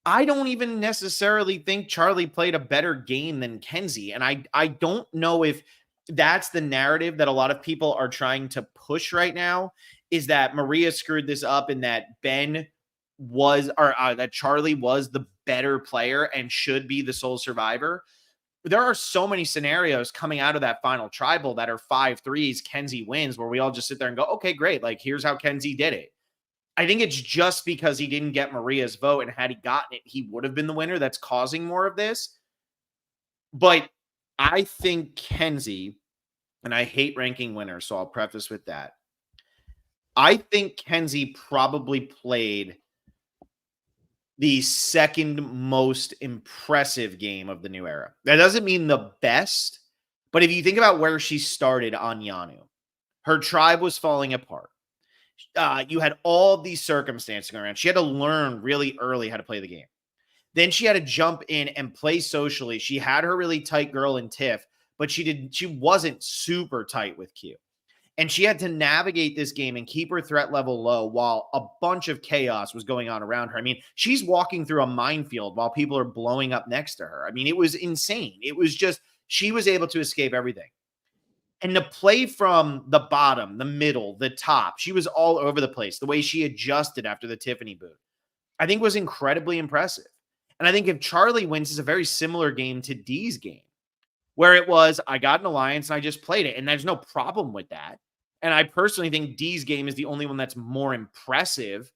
I don't even necessarily think Charlie played a better game than Kenzie. And I don't know if that's the narrative that a lot of people are trying to push right now, is that Maria screwed this up and that Ben was, or that Charlie was the better player and should be the sole survivor. There are so many scenarios coming out of that final tribal that are 5-3s, Kenzie wins, where we all just sit there and go, okay, great. Like, here's how Kenzie did it. I think it's just because he didn't get Maria's vote, and had he gotten it, he would have been the winner. That's causing more of this. But I think Kenzie, and I hate ranking winners, so I'll preface with that. I think Kenzie probably played the second most impressive game of the new era. That doesn't mean the best, but if you think about where she started on Yanu, her tribe was falling apart. You had all these circumstances going around. She had to learn really early how to play the game. Then she had to jump in and play socially. She had her really tight girl in Tiff, but she wasn't super tight with Q. And she had to navigate this game and keep her threat level low while a bunch of chaos was going on around her. I mean, she's walking through a minefield while people are blowing up next to her. I mean, it was insane. It was just, she was able to escape everything. And to play from the bottom, the middle, the top, she was all over the place. The way she adjusted after the Tiffany boot, I think was incredibly impressive. And I think if Charlie wins, is a very similar game to Dee's game, where it was, I got an alliance and I just played it. And there's no problem with that. And I personally think Dee's game is the only one that's more impressive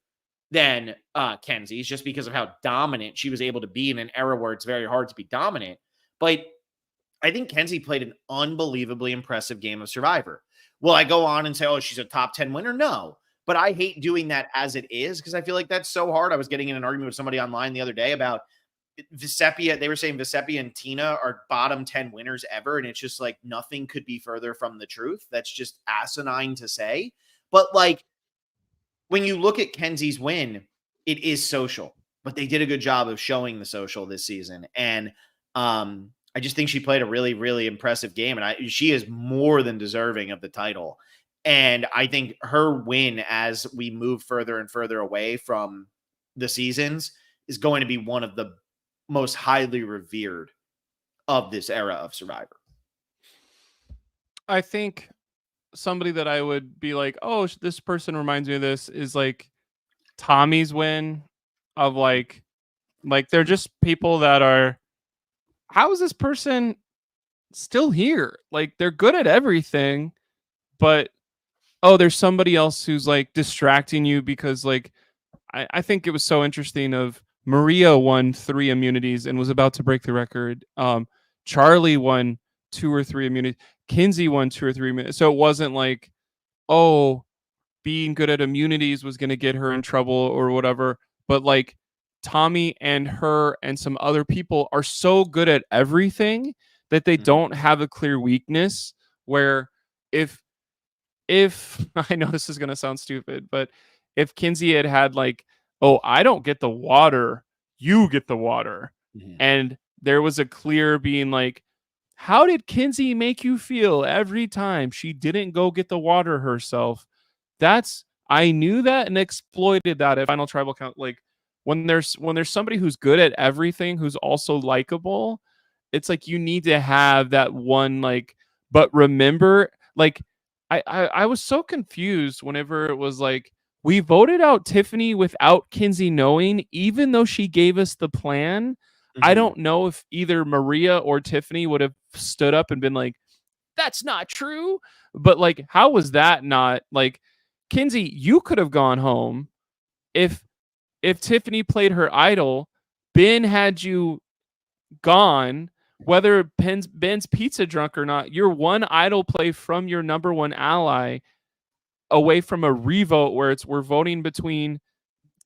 than Kenzie's, just because of how dominant she was able to be in an era where it's very hard to be dominant. But I think Kenzie played an unbelievably impressive game of Survivor. Will I go on and say, oh, she's a top 10 winner? No. But I hate doing that as it is because I feel like that's so hard. I was getting in an argument with somebody online the other day about Vecepia. They were saying Vecepia and Tina are bottom 10 winners ever. And it's just like nothing could be further from the truth. That's just asinine to say. But like when you look at Kenzie's win, it is social. But they did a good job of showing the social this season. And I just think she played a really, really impressive game. And she is more than deserving of the title. And I think her win as we move further and further away from the seasons is going to be one of the most highly revered of this era of Survivor. I think somebody that I would be like, oh, this person reminds me of this is like Tommy's win of like they're just people that are, how is this person still here? Like they're good at everything, but oh, there's somebody else who's like distracting you because like I think it was so interesting of Maria won 3 immunities and was about to break the record. Charlie won 2 or 3 immunities. Kenzie won 2 or 3 immunities. So it wasn't like, oh, being good at immunities was going to get her in trouble or whatever. But like Tommy and her and some other people are so good at everything that they don't have a clear weakness where if I know this is going to sound stupid, but if Kenzie had like, oh, I don't get the water, you get the water. Mm-hmm. And there was a clear being like, how did Kenzie make you feel every time she didn't go get the water herself? I knew that and exploited that at Final Tribal Count. Like when there's somebody who's good at everything, who's also likable, it's like you need to have that one, like, but remember, like, I was so confused whenever it was like, we voted out Tiffany without Kenzie knowing, even though she gave us the plan. Mm-hmm. I don't know if either Maria or Tiffany would have stood up and been like, that's not true. But like, how was that not like, Kenzie, you could have gone home if Tiffany played her idol Ben had you gone, whether Ben's pizza drunk or not, you're one idle play from your number one ally away from a revote where we're voting between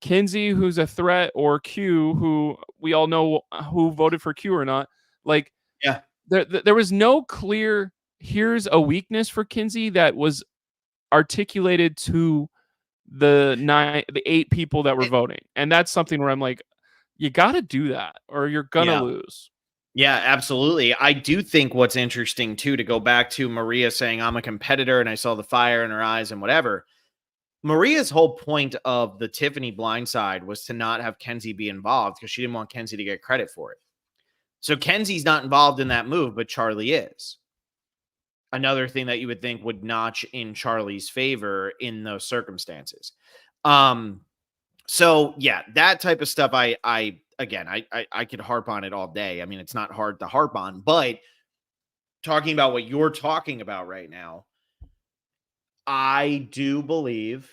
Kenzie, who's a threat, or Q, who we all know who voted for Q or not. Like, Yeah. There was no clear, here's a weakness for Kenzie that was articulated to the 8 people that were voting. And that's something where I'm like, you got to do that or you're going to Yeah. lose. Yeah, absolutely. I do think what's interesting too, to go back to Maria saying I'm a competitor and I saw the fire in her eyes and whatever. Maria's whole point of the Tiffany blindside was to not have Kenzie be involved because she didn't want Kenzie to get credit for it. So Kenzie's not involved in that move, but Charlie is. Another thing that you would think would notch in Charlie's favor in those circumstances. So yeah, that type of stuff, I could harp on it all day. I mean, it's not hard to harp on, but talking about what you're talking about right now, I do believe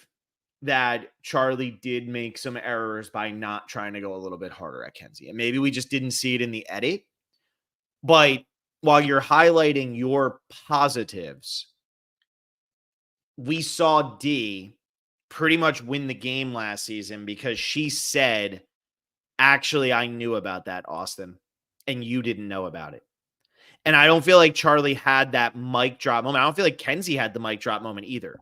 that Charlie did make some errors by not trying to go a little bit harder at Kenzie. And maybe we just didn't see it in the edit. But while you're highlighting your positives, we saw D pretty much win the game last season because she said, actually, I knew about that, Austin, and you didn't know about it. And I don't feel like Charlie had that mic drop moment. I don't feel like Kenzie had the mic drop moment either.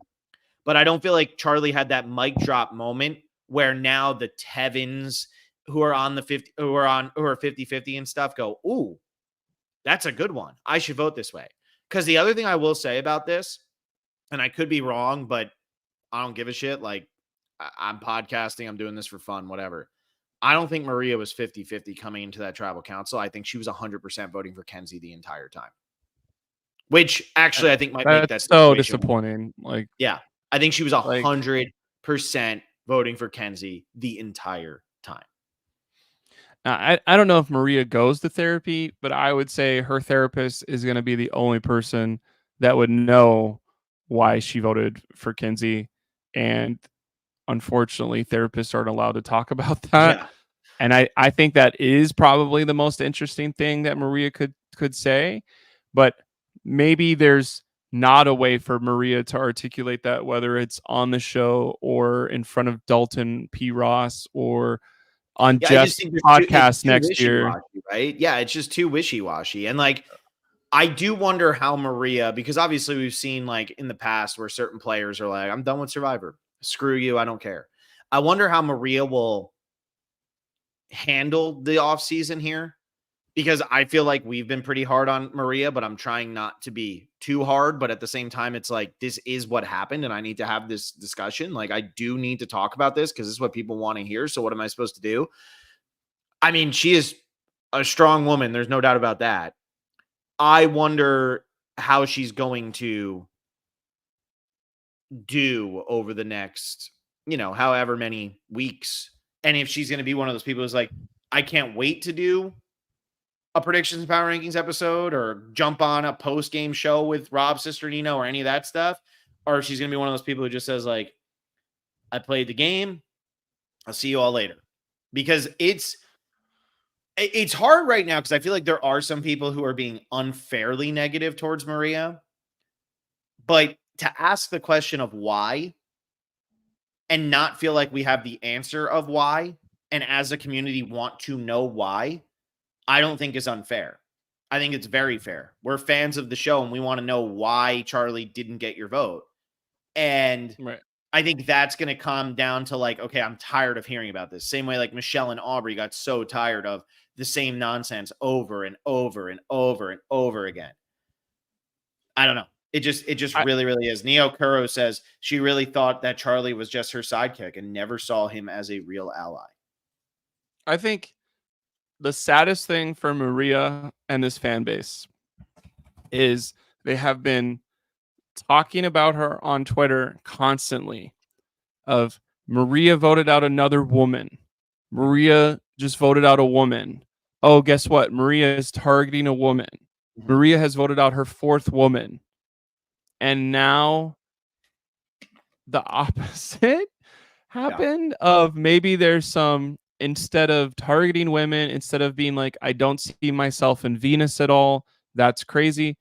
But I don't feel like Charlie had that mic drop moment where now the Tevins who are on the 50, who are 50-50 and stuff go, ooh, that's a good one. I should vote this way. Because the other thing I will say about this, and I could be wrong, but I don't give a shit. Like, I'm podcasting, I'm doing this for fun, whatever. I don't think Maria was 50-50 coming into that tribal council. I think she was 100% voting for Kenzie the entire time. Which actually I think might make that so disappointing. Like, yeah, I think she was 100% voting for Kenzie the entire time. I don't know if Maria goes to therapy, but I would say her therapist is going to be the only person that would know why she voted for Kenzie. And unfortunately, therapists aren't allowed to talk about that. Yeah. And I think that is probably the most interesting thing that Maria could say. But maybe there's not a way for Maria to articulate that, whether it's on the show or in front of Dalton P. Ross or on Jeff's podcast next year. Right? Yeah, it's just too wishy-washy. And like, I do wonder how Maria, because obviously we've seen like in the past where certain players are like, I'm done with Survivor. Screw you. I don't care. I wonder how Maria will handle the off season here, because I feel like we've been pretty hard on Maria, but I'm trying not to be too hard. But at the same time, it's like, this is what happened and I need to have this discussion. Like, I do need to talk about this because this is what people want to hear. So what am I supposed to do? I mean, she is a strong woman. There's no doubt about that. I wonder how she's going to do over the next, however many weeks. And if she's going to be one of those people who's like, I can't wait to do a predictions and power rankings episode or jump on a post-game show with Rob Cisternino or any of that stuff. Or if she's going to be one of those people who just says like, I played the game. I'll see you all later. Because it's hard right now because I feel like there are some people who are being unfairly negative towards Maria. But to ask the question of why and not feel like we have the answer of why, and as a community want to know why, I don't think is unfair. I think it's very fair. We're fans of the show and we want to know why Charlie didn't get your vote. And right. I think that's going to come down to like, okay, I'm tired of hearing about this. Same way like Michelle and Aubrey got so tired of the same nonsense over and over and over and over again. I don't know. It just really, really is. Neo Kuro says she really thought that Charlie was just her sidekick and never saw him as a real ally. I think the saddest thing for Maria and this fan base is they have been talking about her on Twitter constantly of Maria voted out another woman. Maria just voted out a woman. Oh, guess what? Maria is targeting a woman. Mm-hmm. Maria has voted out her 4th woman. And now the opposite happened of maybe there's some instead of targeting women, instead of being like, I don't see myself in Venus at all, that's crazy.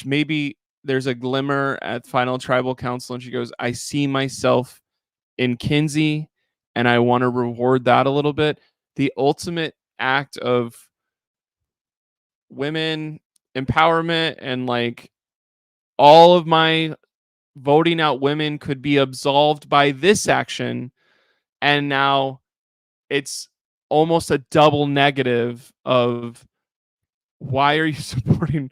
Maybe there's a glimmer at Final Tribal Council, and she goes, I see myself in Kenzie, and I want to reward that a little bit. The ultimate act of women empowerment, and like all of my voting out women could be absolved by this action. And now it's almost a double negative of, why are you supporting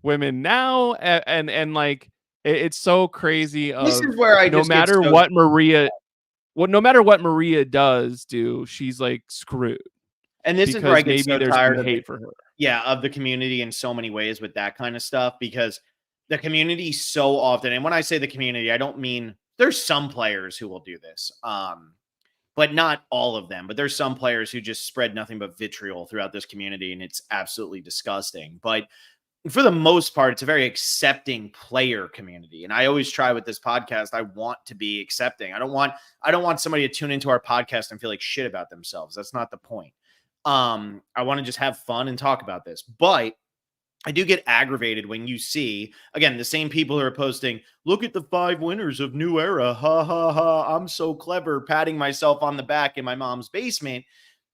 women now? And like, it's so crazy This of, is where I just get so no matter what Maria does do, she's like screwed, and this is where I because get maybe so there's some tired of hate for her. yeah, of the community in so many ways with that kind of stuff because the community so often, and when I say the community, I don't mean there's some players who will do this, but not all of them. But there's some players who just spread nothing but vitriol throughout this community, and it's absolutely disgusting. But for the most part, it's a very accepting player community. And I always try with this podcast, I want to be accepting. I don't want somebody to tune into our podcast and feel like shit about themselves. That's not the point. I want to just have fun and talk about this. But I do get aggravated when you see, again, the same people who are posting, look at the 5 winners of New Era. Ha ha ha. I'm so clever, patting myself on the back in my mom's basement.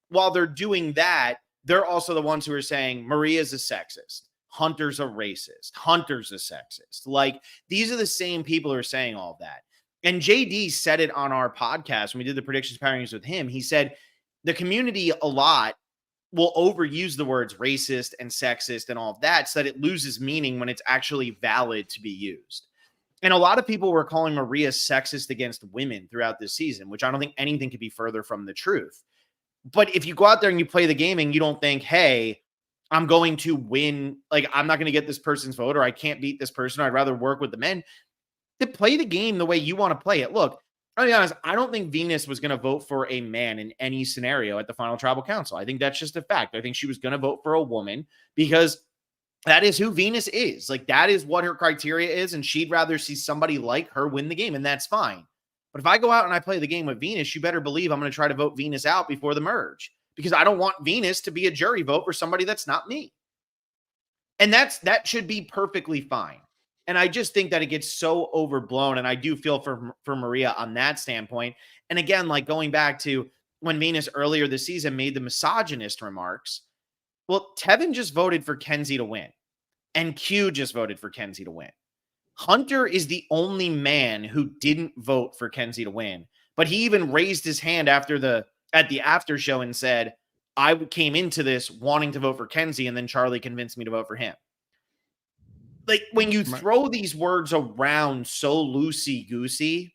While they're doing that, they're also the ones who are saying Maria's a sexist. Hunter's a racist. Hunter's a sexist. Like, these are the same people who are saying all that. And JD said it on our podcast when we did the predictions pairings with him. He said the community a lot will overuse the words racist and sexist and all of that so that it loses meaning when it's actually valid to be used. And a lot of people were calling Maria sexist against women throughout this season, which I don't think anything could be further from the truth. But if you go out there and you play the game and you don't think, hey, I'm going to win, like, I'm not going to get this person's vote, or I can't beat this person, or I'd rather work with the men, to play the game the way you want to play it. Look, I'll be honest, I don't think Venus was going to vote for a man in any scenario at the Final Tribal Council. I think that's just a fact. I think she was going to vote for a woman because that is who Venus is. Like, that is what her criteria is, and she'd rather see somebody like her win the game, and that's fine. But if I go out and I play the game with Venus, you better believe I'm going to try to vote Venus out before the merge, because I don't want Venus to be a jury vote for somebody that's not me. And that should be perfectly fine. And I just think that it gets so overblown. And I do feel for Maria on that standpoint. And again, like going back to when Venus earlier this season made the misogynist remarks. Well, Tevin just voted for Kenzie to win. And Q just voted for Kenzie to win. Hunter is the only man who didn't vote for Kenzie to win. But he even raised his hand at the after show and said, I came into this wanting to vote for Kenzie, and then Charlie convinced me to vote for him. Like, when you throw these words around so loosey-goosey,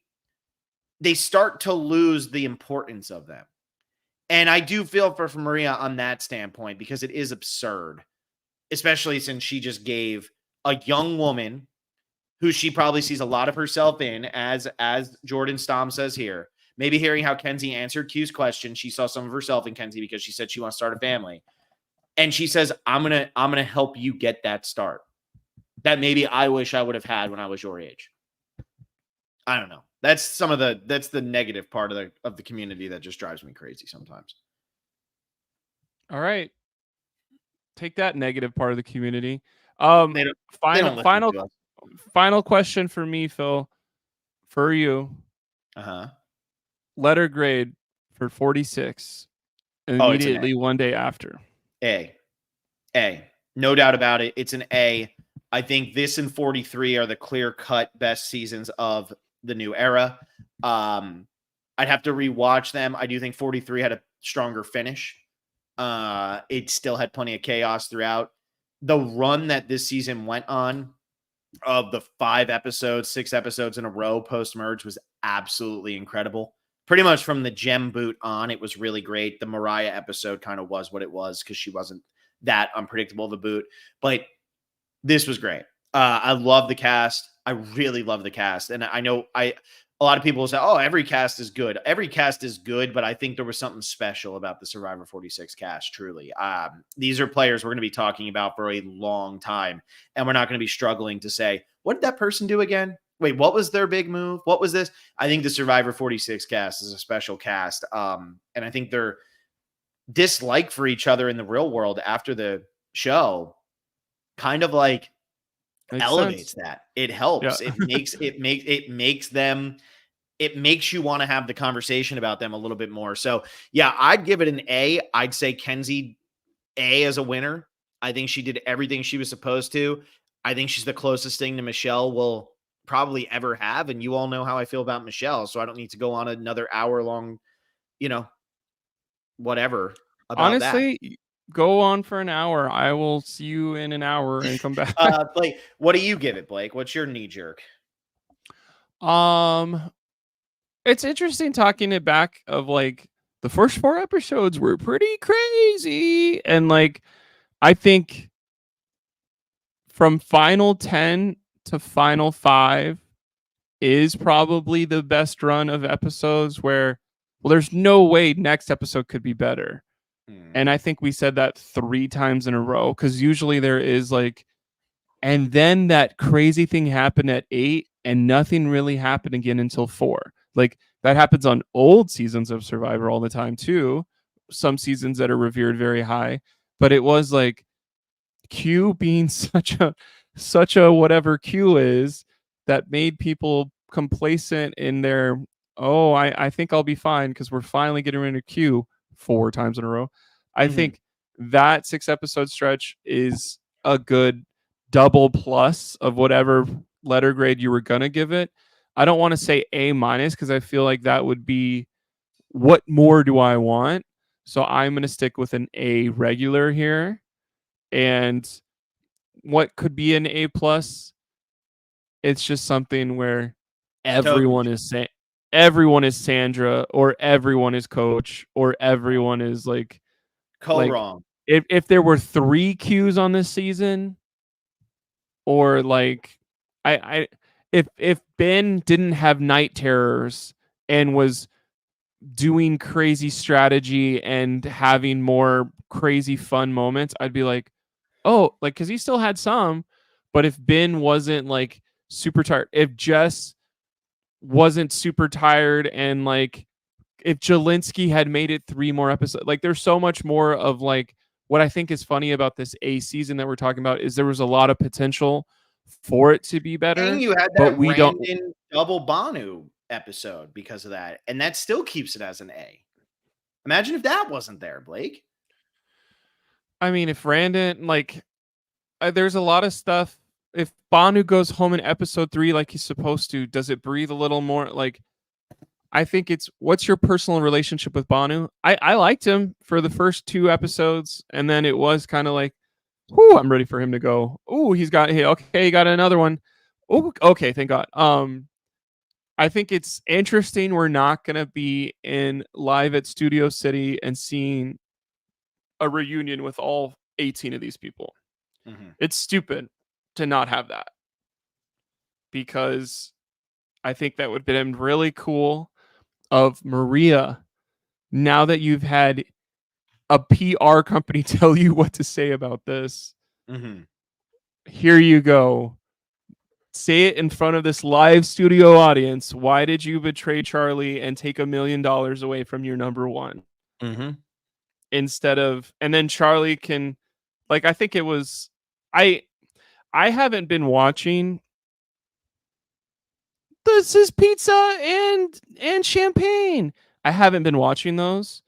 they start to lose the importance of them. And I do feel for Maria on that standpoint, because it is absurd, especially since she just gave a young woman who she probably sees a lot of herself in, as Jordan Stom says here. Maybe hearing how Kenzie answered Q's question, she saw some of herself in Kenzie because she said she wants to start a family. And she says, I'm gonna help you get that start that maybe I wish I would have had when I was your age. I don't know. That's the negative part of the community that just drives me crazy sometimes. All right. Take that, negative part of the community. They don't Final question for me, Phil. For you. Uh-huh. Letter grade for 46. And immediately one day after. A. No doubt about it. It's an A. I think this and 43 are the clear-cut best seasons of the new era. I'd have to rewatch them. I do think 43 had a stronger finish. It still had plenty of chaos throughout. The run that this season went on of the 6 episodes in a row post-merge was absolutely incredible. Pretty much from the gem boot on, it was really great. The Mariah episode kind of was what it was because she wasn't that unpredictable of a boot. But this was great. I love the cast. I really love the cast. And I know a lot of people will say, oh, every cast is good. Every cast is good, but I think there was something special about the Survivor 46 cast, truly. These are players we're going to be talking about for a long time, and we're not going to be struggling to say, what did that person do again? Wait, what was their big move? What was this? I think the Survivor 46 cast is a special cast, and I think they're dislike for each other in the real world after the show kind of like Makes elevates sense. that. It Yeah. helps. It makes you want to have the conversation about them a little bit more. So yeah, I'd give it an A. I'd say Kenzie A as a winner. I think she did everything she was supposed to. I think she's the closest thing to Michelle will probably ever have. And you all know how I feel about Michelle. So I don't need to go on another hour long, you know, whatever about that. Honestly, go on for an hour. I will see you in an hour and come back. Blake, what do you give it, Blake? What's your knee jerk? Um, it's interesting talking it back of like the first 4 episodes were pretty crazy, and like I think from final 10 to final 5 is probably the best run of episodes where, well, there's no way next episode could be better. And I think we said that 3 times in a row, because usually there is like, and then that crazy thing happened at 8 and nothing really happened again until 4. Like that happens on old seasons of Survivor all the time too. Some seasons that are revered very high, but it was like Q being such a whatever Q is, that made people complacent in their, oh, I think I'll be fine because we're finally getting rid of Q 4 times in a row. I think that 6 episode stretch is a good double plus of whatever letter grade you were gonna give it. I don't want to say A minus because I feel like that would be, what more do I want? So I'm gonna stick with an A regular here. And what could be an A plus, it's just something where Totally. everyone is Sandra, or everyone is Coach, or everyone is like Wrong. if there were 3 Qs on this season, or like I if Ben didn't have night terrors and was doing crazy strategy and having more crazy fun moments, I'd be like, oh, like, because he still had some, but if Ben wasn't like super tired, if Jess wasn't super tired, and like if Jelinski had made it 3 more episodes, like there's so much more of like, what I think is funny about this A season that we're talking about is there was a lot of potential for it to be better, And you had but that we don't. random double Banu episode because of that. And that still keeps it as an A. Imagine if that wasn't there, Blake. I mean, if Randon, like, there's a lot of stuff. If Banu goes home in episode 3 like he's supposed to, does it breathe a little more? Like, I think it's, what's your personal relationship with Banu? I liked him for the first 2 episodes, and then it was kind of like, whoo, I'm ready for him to go. Oh, he got another one. Oh, okay, thank God. I think it's interesting we're not gonna be in live at Studio City and seeing a reunion with all 18 of these people. It's stupid to not have that, because I think that would have been really cool of Maria, now that you've had a PR company tell you what to say about this. Here you go. Say it in front of this live studio audience. Why did you betray Charlie and take $1 million away from your number one? Instead of, and then Charlie can, like, I think it was, I haven't been watching This Is Pizza and Champagne. I haven't been watching those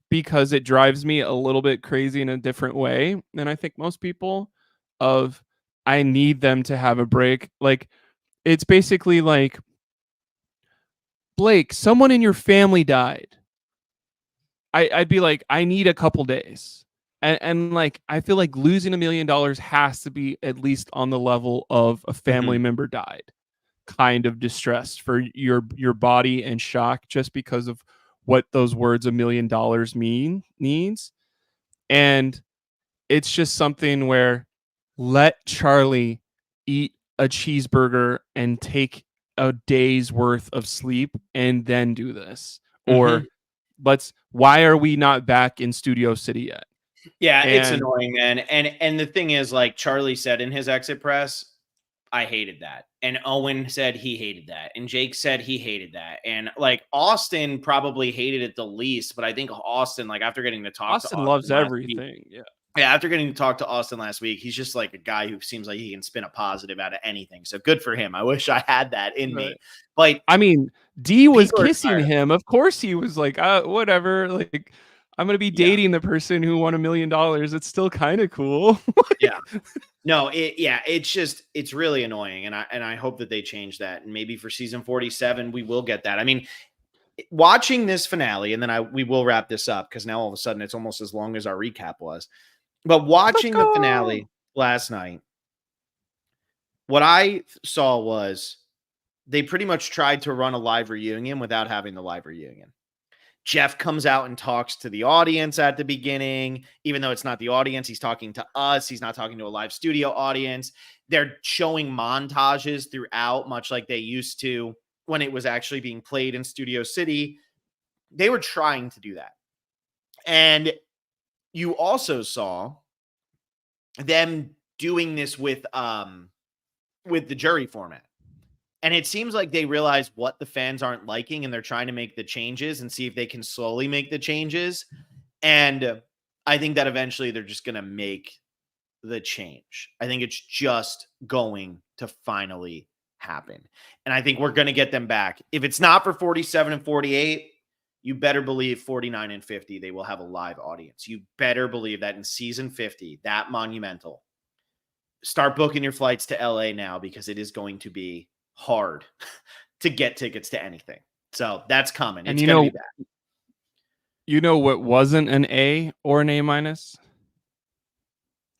because it drives me a little bit crazy in a different way than I think most people. Of, I need them to have a break. Like, it's basically like, Blake, someone in your family died. I'd be like, I need a couple days. And like, I feel like losing $1 million has to be at least on the level of a family member died, kind of distressed for your body and shock, just because of what those words $1 million means. And it's just something where, let Charlie eat a cheeseburger and take a day's worth of sleep and then do this. Or why are we not back in Studio City yet? Yeah, it's annoying, man. And the thing is, like Charlie said in his exit press, I hated that. And Owen said he hated that. And Jake said he hated that. And like Austin probably hated it the least, but I think Austin, like after getting to talk to Austin loves Austin last week, everything. Yeah. yeah, after getting to talk to Austin last week, he's just like a guy who seems like he can spin a positive out of anything. So good for him. I wish I had that in me. Right. But I mean, D was people are kissing tired of him. Of course he was like, whatever. Like, I'm gonna be yeah, dating the person who won $1 million. It's still kind of cool. yeah. No, it's really annoying. And I hope that they change that. And maybe for season 47, we will get that. I mean, watching this finale, and then we will wrap this up because now all of a sudden it's almost as long as our recap was. But Let's watching the go. finale last night, what I saw was they pretty much tried to run a live reunion without having the live reunion. Jeff comes out and talks to the audience at the beginning, even though it's not the audience. He's talking to us. He's not talking to a live studio audience. They're showing montages throughout, much like they used to when it was actually being played in Studio City. They were trying to do that. And you also saw them doing this with the jury format. And it seems like they realize what the fans aren't liking and they're trying to make the changes and see if they can slowly make the changes. And I think that eventually they're just going to make the change. I think it's just going to finally happen. And I think we're going to get them back. If it's not for 47 and 48, you better believe 49 and 50, they will have a live audience. You better believe that in season 50, that monumental. Start booking your flights to LA now because it is going to be hard to get tickets to anything. So that's coming. And it's going to be bad. You know what wasn't an A or an A minus?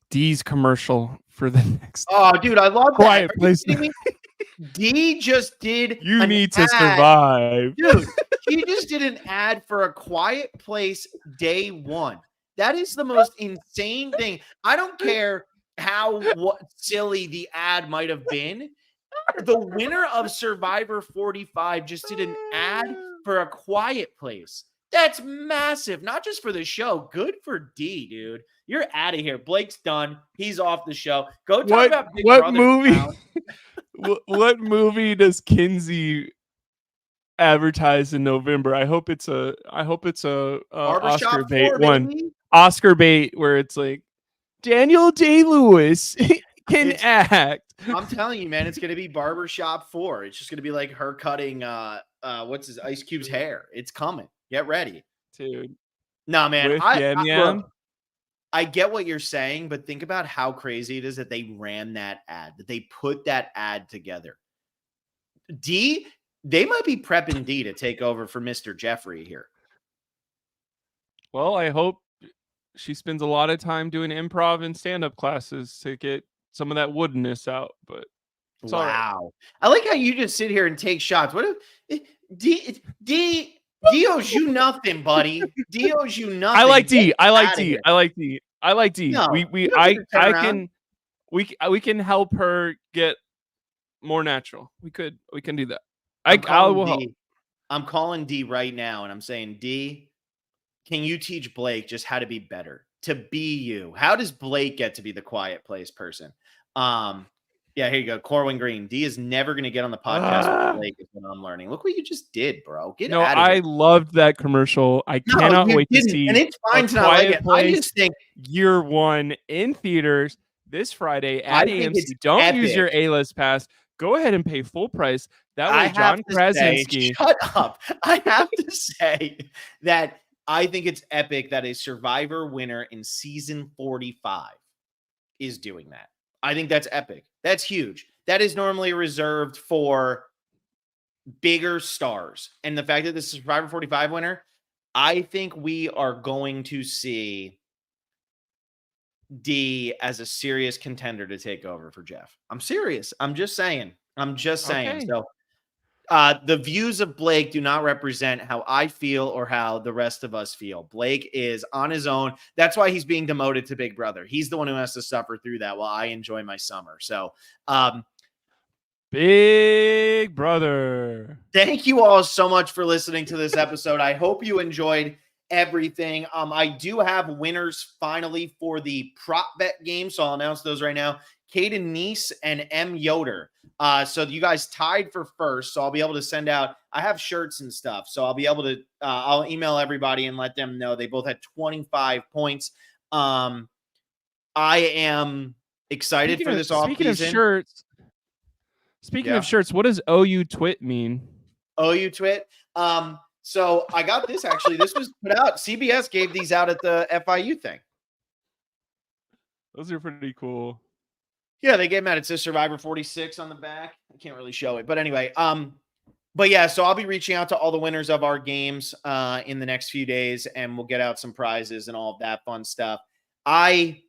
D's commercial for the next. Oh, dude, I love Quiet that. Place. D just did You need to ad. survive. Dude, he just did an ad for A Quiet Place day one. That is the most insane thing. I don't care what silly the ad might have been. The winner of Survivor 45 just did an ad for A Quiet Place. That's massive. Not just for the show. Good for D, dude. You're out of here. Blake's done. He's off the show. Go talk about Big what Brother movie? now. What movie does Kenzie advertise in November? I hope it's a Oscar bait 4, one. baby. Oscar bait where it's like Daniel Day-Lewis can act. I'm telling you, man, it's gonna be Barbershop 4. It's just gonna be like her cutting what's his Ice Cube's hair. It's coming. Get ready. Dude. No, man. With Yam Yam. Look, I get what you're saying, but think about how crazy it is that they ran that ad, that they put that ad together. D, they might be prepping D to take over for Mr. Jeffrey here. Well, I hope she spends a lot of time doing improv and stand-up classes to get some of that woodenness out, but it's wow. all right. I like how you just sit here and take shots. What if D owes you nothing, buddy. D owes you nothing. I like D. I like D. I like D. I like D. No, We can help her get more natural. We can do that. I'm calling D right now and I'm saying, D, can you teach Blake just how to be better? To be you. How does Blake get to be the quiet place person? Yeah, here you go. Corwin Green. D is never going to get on the podcast with Blake is what I'm learning. Look what you just did, bro. Get out of here. I loved that commercial. I cannot wait to see. And it's fine to not like it. I just think year one in theaters this Friday at AMC. Don't use your A-list pass. Go ahead and pay full price. That way, John Krasinski. Shut up. I have to say that I think it's epic that a Survivor winner in season 45 is doing that. I think that's epic. That's huge. That is normally reserved for bigger stars. And the fact that this is Survivor 45 winner, I think we are going to see D as a serious contender to take over for Jeff. I'm serious. I'm just saying. Okay. So the views of Blake do not represent how I feel or how the rest of us feel. Blake is on his own. That's why he's being demoted to Big Brother. He's the one who has to suffer through that while I enjoy my summer. So, Big Brother. Thank you all so much for listening to this episode. I hope you enjoyed everything. I do have winners finally for the prop bet game, so I'll announce those right now. Caden Neese and M. Yoder. So you guys tied for first. So I'll be able to send out, I have shirts and stuff. So I'll be able to, I'll email everybody and let them know they both had 25 points. I am excited for this offseason. Speaking of shirts, what does OU Twit mean? OU Twit. So I got this actually. This was put out. CBS gave these out at the FIU thing. Those are pretty cool. Yeah, they gave them out. It says Survivor 46 on the back. I can't really show it, but anyway. But yeah, so I'll be reaching out to all the winners of our games in the next few days, and we'll get out some prizes and all of that fun stuff. I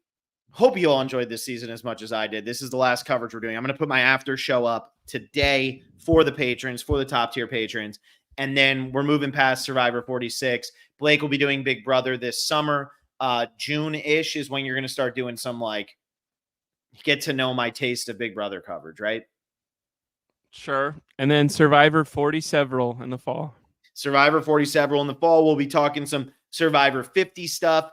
hope you all enjoyed this season as much as I did. This is the last coverage we're doing. I'm going to put my after show up today for the patrons, for the top tier patrons. And then we're moving past Survivor 46. Blake will be doing Big Brother this summer. June-ish is when you're going to start doing some like get to know my taste of Big Brother coverage, right? Sure. And then Survivor 40 several in the fall. Survivor 40 several in the fall. We'll be talking some Survivor 50 stuff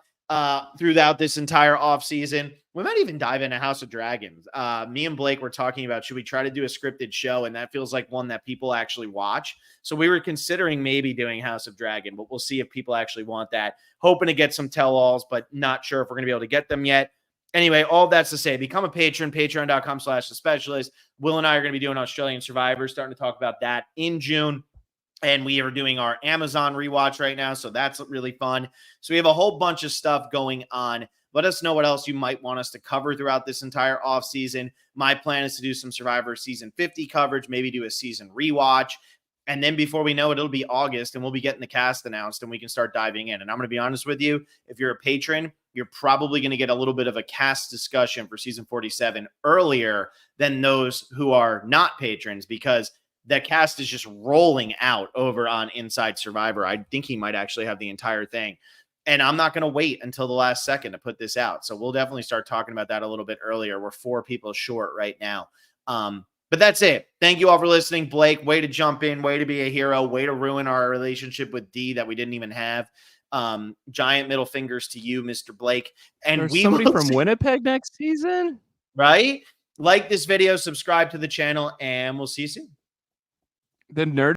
throughout this entire off season. We might even dive into House of Dragons. Me and Blake were talking about, should we try to do a scripted show? And that feels like one that people actually watch. So we were considering maybe doing House of Dragon, but we'll see if people actually want that. Hoping to get some tell-alls, but not sure if we're going to be able to get them yet. Anyway, all that's to say, become a patron, patreon.com/thespecialist. Will and I are going to be doing Australian Survivor, starting to talk about that in June. And we are doing our Amazon rewatch right now, so that's really fun. So we have a whole bunch of stuff going on. Let us know what else you might want us to cover throughout this entire offseason. My plan is to do some Survivor Season 50 coverage, maybe do a season rewatch. And then before we know it, it'll be August, and we'll be getting the cast announced, and we can start diving in. And I'm going to be honest with you, if you're a patron, you're probably going to get a little bit of a cast discussion for Season 47 earlier than those who are not patrons, because the cast is just rolling out over on Inside Survivor. I think he might actually have the entire thing. And I'm not going to wait until the last second to put this out. So we'll definitely start talking about that a little bit earlier. We're 4 people short right now. But that's it. Thank you all for listening. Blake, way to jump in, way to be a hero, way to ruin our relationship with D that we didn't even have. Giant middle fingers to you, Mr. Blake. And there's somebody from Winnipeg next season, right? Like this video, subscribe to the channel, and we'll see you soon. The nerd